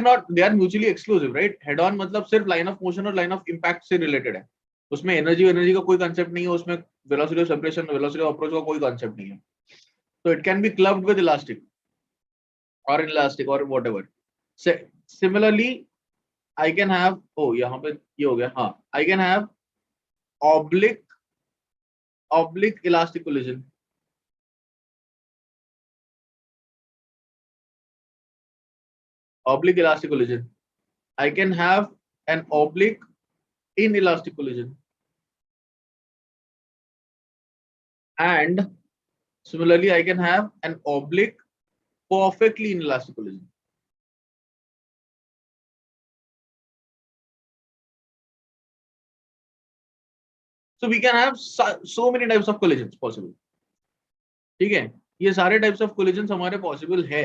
are mutually exclusive, right? Head on मतलब सिर्फ line of motion और line of impact से related है. उसमें एनर्जी का कोई कंसेप्ट नहीं है, उसमें velocity of separation velocity of approach का कोई कंसेप्ट नहीं है. So it can be clubbed with elastic or inelastic or whatever. Similarly, I can have, oh यहाँ पे ये हो गया, हाँ, I can have oblique elastic collision. Oblique elastic collision. I can have an oblique inelastic collision. And similarly, I can have an oblique perfectly inelastic collision. So we can have so many types of collisions possible. ठीक है, ये सारे types of collision हमारे possible है.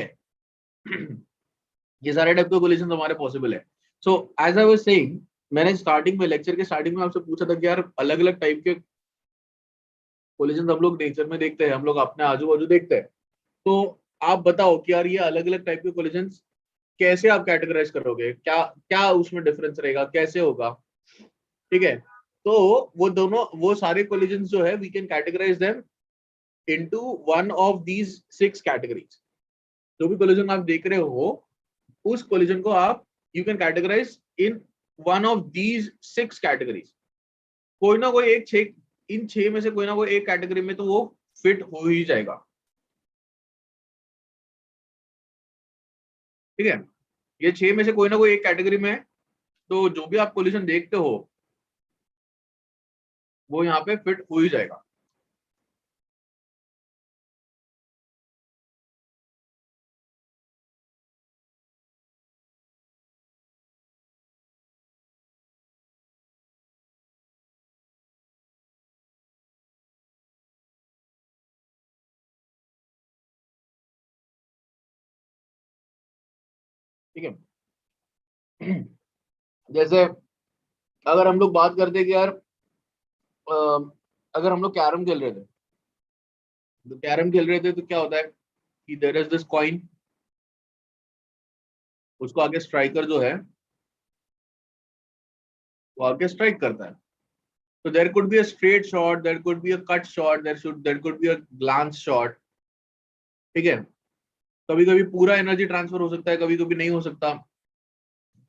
ये सारे type के collision हमारे पॉसिबल है. So as I was saying, मैंने स्टार्टिंग में लेक्चर के स्टार्टिंग में आपसे पूछा था कि यार अलग अलग टाइप के कोलिजन हम लोग नेचर में देखते हैं, हम लोग अपने आजू बाजू देखते हैं. तो आप बताओ कि यार ये अलग अलग टाइप के कोलिजन कैसे आप कैटेगराइज करोगे, क्या क्या उसमें डिफरेंस रहेगा, कैसे होगा. ठीक है, तो वो सारे कोलिजन जो है we can categorize them into one of these 6 categories. जो भी कोलिजन आप देख रहे हो उस कोलिजन को आप you can categorize in one of these 6 categories. कोई ना कोई एक इन 6 में से कोई ना कोई एक कैटेगरी में तो वो फिट हो ही जाएगा. ठीक है, ये 6 में से कोई ना कोई एक कैटेगरी में, तो जो भी आप कोलिजन देखते हो वो यहाँ पे फिट हो ही जाएगा. ठीक है. जैसे अगर हम लोग बात करते कि यार अगर हम लोग कैरम खेल रहे थे, तो क्या होता है कि देयर इज दिस कॉइन, उसको आगे स्ट्राइकर जो है वो आगे स्ट्राइक करता है. तो there could be a straight shot, there could be a cut shot, there could be a glance shot. ठीक है, कभी कभी पूरा एनर्जी ट्रांसफर हो सकता है, कभी कभी नहीं हो सकता.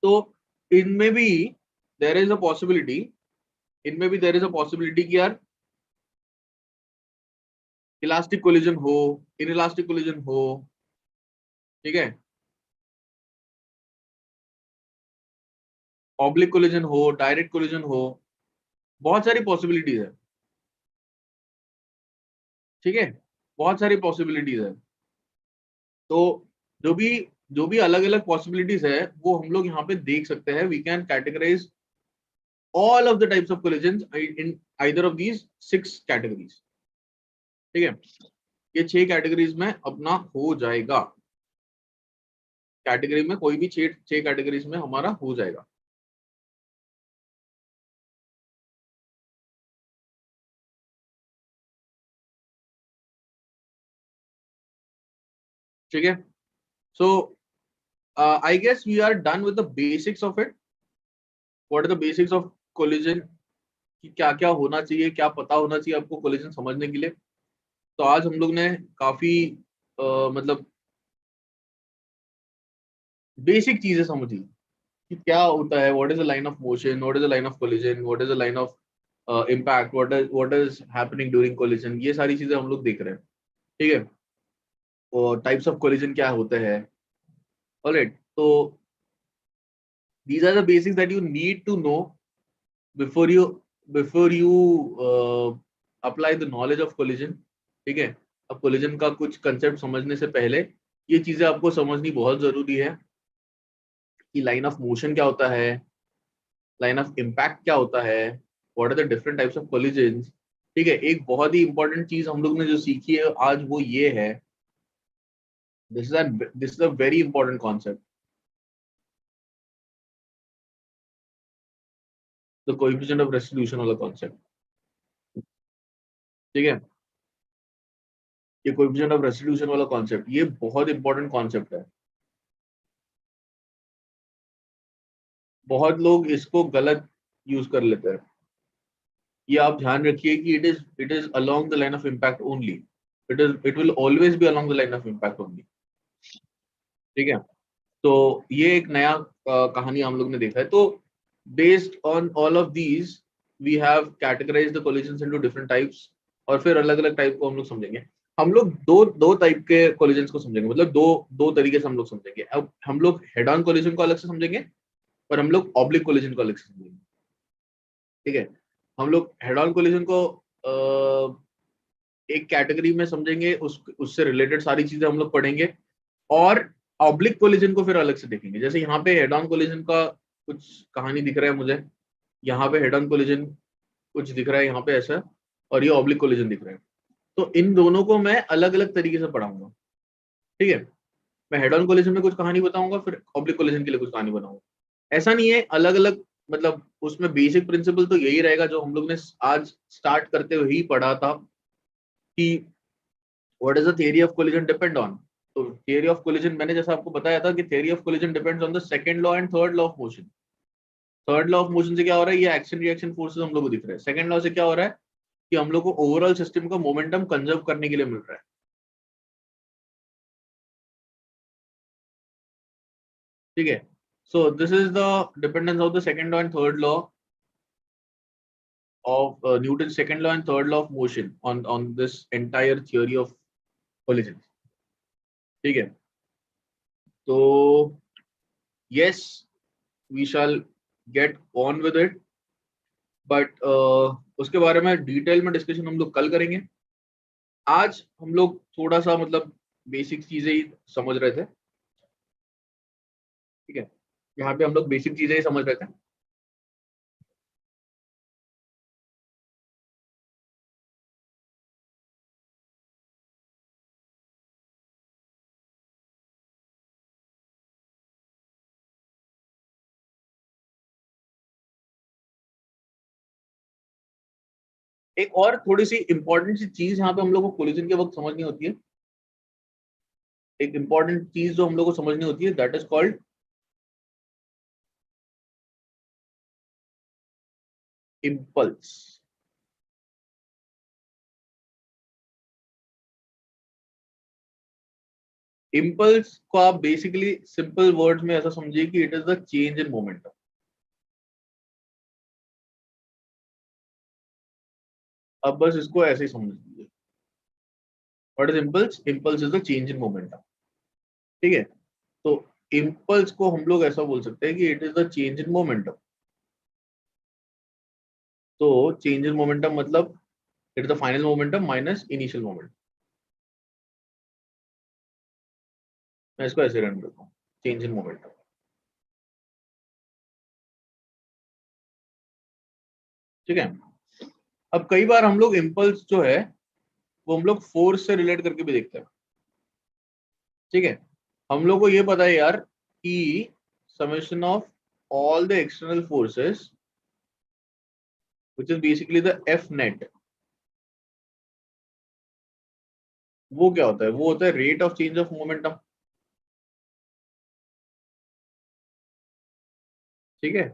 तो इनमें भी देयर इज अ पॉसिबिलिटी कि यार इलास्टिक कोलिजन हो, इनइलास्टिक कोलिजन हो. ठीक है, ऑब्लिक कोलिजन हो, डायरेक्ट कोलिजन हो, बहुत सारी पॉसिबिलिटीज है। ठीक है, बहुत सारी पॉसिबिलिटीज है। तो जो भी जो भी अलग अलग पॉसिबिलिटीज है वो हम लोग यहाँ पे देख सकते हैं। We can categorize all of the types of collisions in either of these 6 categories। ठीक है, ये 6 कैटेगरीज में अपना हो जाएगा। कैटेगरी में कोई भी 6 कैटेगरीज में हमारा हो जाएगा। ठीक है, so I guess we are done with the basics of it. What are the basics of collision, कि क्या क्या होना चाहिए, क्या पता होना चाहिए आपको कोलिजन समझने के लिए। तो आज हम लोग ने काफी मतलब बेसिक चीजें समझी कि क्या होता है, what is the line of motion, what is the line of collision, what is the line of impact, what is happening during collision. ये सारी चीजें हम लोग देख रहे हैं। ठीक है, और टाइप्स ऑफ कोलिजन क्या होते हैं। ऑलराइट, तो these are the basics that you need to know before you apply the knowledge of collision। ठीक है, अब कोलिजन का कुछ कंसेप्ट समझने से पहले ये चीजें आपको समझनी बहुत जरूरी है कि लाइन ऑफ मोशन क्या होता है, लाइन ऑफ इम्पैक्ट क्या होता है, what are the different types of collisions. ठीक है, एक बहुत ही इंपॉर्टेंट चीज हम लोग ने जो सीखी है आज वो ये है, this is a very important concept, the coefficient of restitution वाला कॉन्सेप्ट। ठीक है, ये कोएफिशिएंट ऑफ रेस्टिट्यूशन वाला कॉन्सेप्ट ये बहुत इंपॉर्टेंट कॉन्सेप्ट है। बहुत लोग इसको गलत यूज कर लेते हैं। ये आप ध्यान रखिए कि it is along the line of impact only. It will always be along the line of impact only. ठीक है, तो ये एक नया कहानी हम लोग ने देखा है। तो based on all of these we have categorize the collisions into different types. और फिर अलग अलग टाइप को हम लोग समझेंगे। हम लोग दो दो टाइप के कोलिजन्स को समझेंगे, मतलब दो दो तरीके से हम लोग समझेंगे। अब हम लोग हेड ऑन कोलिजन को अलग से समझेंगे और हम लोग ऑब्लिक कोलिजन को अलग से समझेंगे। ठीक है, हम लोग हेड ऑन कोलिजन को एक कैटेगरी में समझेंगे, उससे रिलेटेड सारी चीजें हम लोग पढ़ेंगे। और ऑब्लिक कोलिजन को फिर अलग से देखेंगे। जैसे यहाँ पे हेड ऑन कोलिजन का कुछ कहानी दिख रहा है मुझे, यहाँ पे हेड ऑन कोलिजन कुछ दिख रहा है यहाँ पे ऐसा, और ये ऑब्लिक कोलिजन दिख रहा है। तो इन दोनों को मैं अलग अलग तरीके से पढ़ाऊंगा। ठीक है, मैं हेड ऑन कोलिजन में कुछ कहानी बताऊंगा, फिर ऑब्लिक कोलिजन के लिए कुछ कहानी बनाऊंगा। ऐसा नहीं है, अलग अलग, मतलब उसमें बेसिक प्रिंसिपल तो यही रहेगा जो हम लोग ने आज स्टार्ट करते हुए ही पढ़ा था कि what is the theory of collision depend on. तो थियरी ऑफ कोलिजन मैंने जैसा आपको बताया था कि theory of collision depends on the second law and third law of motion. Third law of motion से क्या हो रहा है, ये एक्शन रिएक्शन फोर्सेस हम लोग को दिख रहे हैं। सेकंड लॉ से क्या हो रहा है कि हम लोग को ओवरऑल सिस्टम का मोमेंटम कंजर्व करने के लिए मिल रहा है। ठीक है, so this is the dependence of the second law and third law of Newton's second law and third law of motion on this entire theory of collision। ठीक है, तो yes, we shall get on with it, but उसके बारे में detail में discussion हम लोग कल करेंगे। आज हम लोग थोड़ा सा मतलब बेसिक चीजें ही समझ रहे थे। ठीक है, यहाँ पे हम लोग बेसिक चीजें ही समझ रहे थे। एक और थोड़ी सी इंपॉर्टेंट सी चीज यहाँ पे हम लोग को कोलिजन के वक्त समझनी होती है। एक इंपॉर्टेंट चीज जो हम लोग को समझनी होती है, that is called impulse. Impulse को आप बेसिकली सिंपल वर्ड्स में ऐसा समझिए कि it is the change in momentum. अब बस इसको ऐसे ही समझ लीजिए, what is impulse, impulse is the change in momentum. ठीक है, तो इम्पल्स को हम लोग ऐसा बोल सकते हैं कि it is the change in momentum. तो चेंज इन मोमेंटम मतलब it is the final momentum minus initial momentum. मैं इसको ऐसे रन करता हूँ, चेंज इन मोमेंटम। ठीक है। अब कई बार हम लोग इम्पल्स जो है वो हम लोग फोर्स से रिलेट करके भी देखते हैं। ठीक है। हम लोग को ये पता है यार कि summation of all the external forces which is basically the F net, वो क्या होता है? वो होता है rate of change of momentum. ठीक है।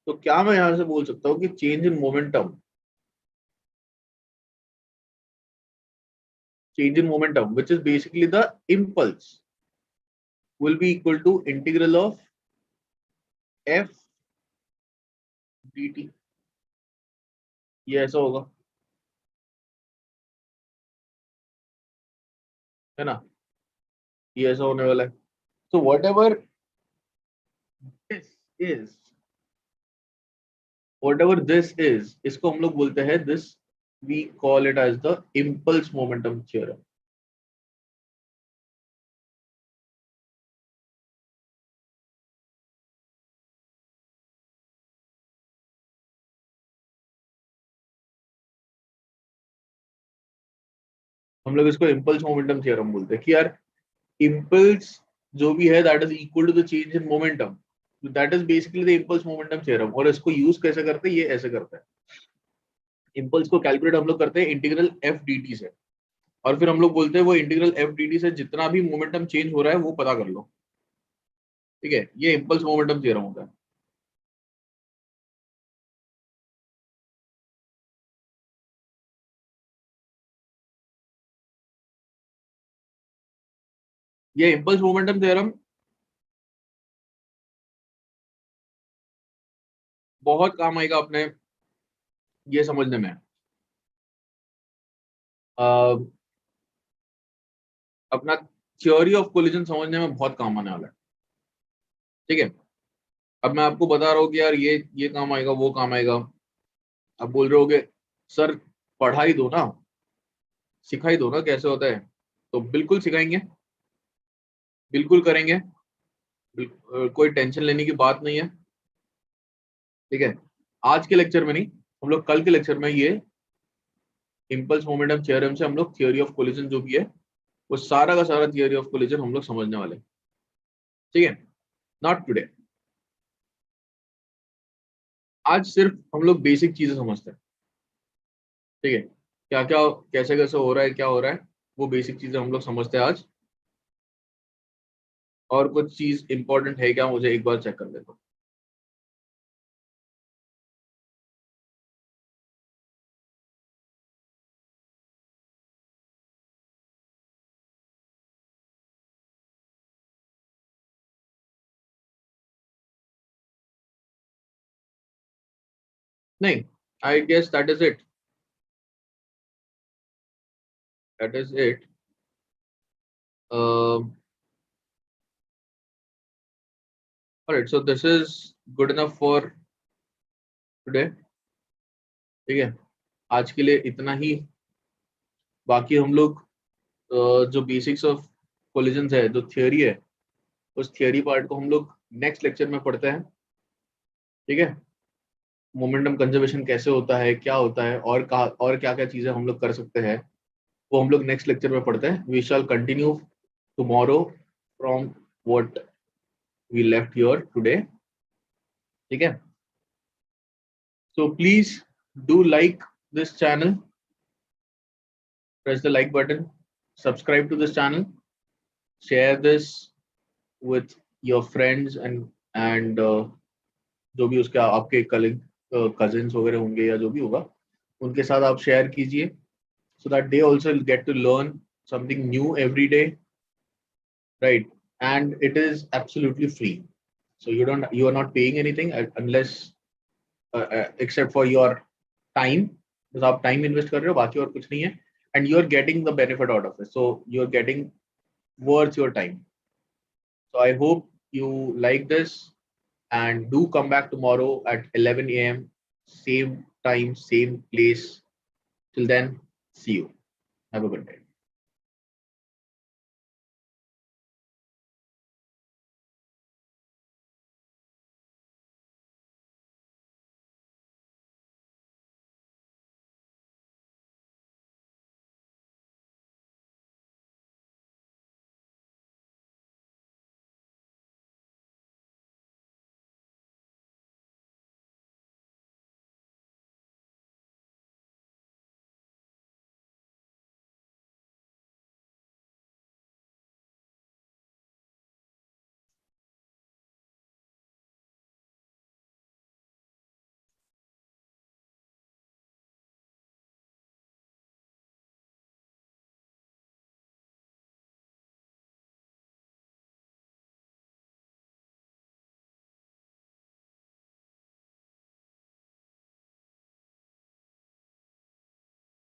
तो क्या मैं यहां से बोल सकता हूँ कि change in momentum, change in momentum which is basically the impulse will be equal to integral of f dt। ये ऐसा होगा, है ना? ये ऐसा होने वाला है। so whatever this is, whatever this is, इसको हम लोग बोलते हैं this, we call it as the impulse momentum theorem। हम लोग इसको impulse momentum theorem बोलते हैं कि यार impulse जो भी है that is equal to the change in momentum, that is basically the impulse momentum theorem। और इसको यूज कैसे करते हैं? ये ऐसे करते हैं, इम्पल्स को कैलकुलेट हम लोग करते हैं इंटीग्रल एफ डी टी से, और फिर हम लोग बोलते हैं वो इंटीग्रल एफ डी टी से जितना भी मोमेंटम चेंज हो रहा है वो पता कर लो। ठीक है, ये इम्पल्स मोमेंटम थ्योरम होता है। ये इम्पल्स मोमेंटम थ्योरम बहुत काम आएगा अपने ये समझने में, अ, अपना थ्योरी ऑफ कोलिजन समझने में बहुत काम आने वाला है। ठीक है। अब मैं आपको बता रहा हूँ कि यार ये काम आएगा, वो काम आएगा। आप बोल रहे होगे सर पढ़ाई दो ना, सिखाई दो ना कैसे होता है। तो बिल्कुल सिखाएंगे, बिल्कुल करेंगे, कोई टेंशन लेने की बात नहीं है। ठीक है। आज के लेक्चर में नहीं, हम लोग कल के लेक्चर में ये इम्पल्स मोमेंटम थ्योरम से हम लोग थियोरी ऑफ कोलिजन जो भी है वो सारा का सारा थियोरी ऑफ कोलिजन हम लोग समझने वाले हैं। ठीक है। नॉट टुडे, आज सिर्फ हम लोग बेसिक चीजें समझते हैं। ठीक है, क्या क्या कैसे कैसे हो रहा है, क्या हो रहा है, वो बेसिक चीजें हम लोग समझते हैं आज। और कुछ चीज इंपॉर्टेंट है क्या, मुझे एक बार चेक कर लेता हूँ। नहीं, I guess that is it, that is it. Alright, so this is good enough for today. ठीक है, आज के लिए इतना ही। बाकी हम लोग जो बेसिक्स ऑफ कोलिजन है, जो थियोरी है, उस थियोरी पार्ट को हम लोग नेक्स्ट लेक्चर में पढ़ते हैं। ठीक है। मोमेंटम कंजर्वेशन कैसे होता है, क्या होता है, और कहा और क्या क्या चीजें हम लोग कर सकते हैं, वो हम लोग नेक्स्ट लेक्चर में पढ़ते हैं। We shall continue tomorrow from what we left here today. ठीक है। सो please do like this channel, press the like button, subscribe to this channel, share this with your friends and जो भी उसके आपके कलिग कजिन्स वगैरह होंगे या जो भी होगा उनके साथ आप शेयर कीजिए, so that they also will get to learn something new every day, right? And it is absolutely free, so you are not paying anything unless except for your time, बस आप टाइम इन्वेस्ट कर रहे हो, बाकी और कुछ नहीं है। and you are getting the benefit out of it, so you are getting worth your time। so I hope you like this and do come back tomorrow at 11 a.m. same time, same place. Till then, see you. Have a good day.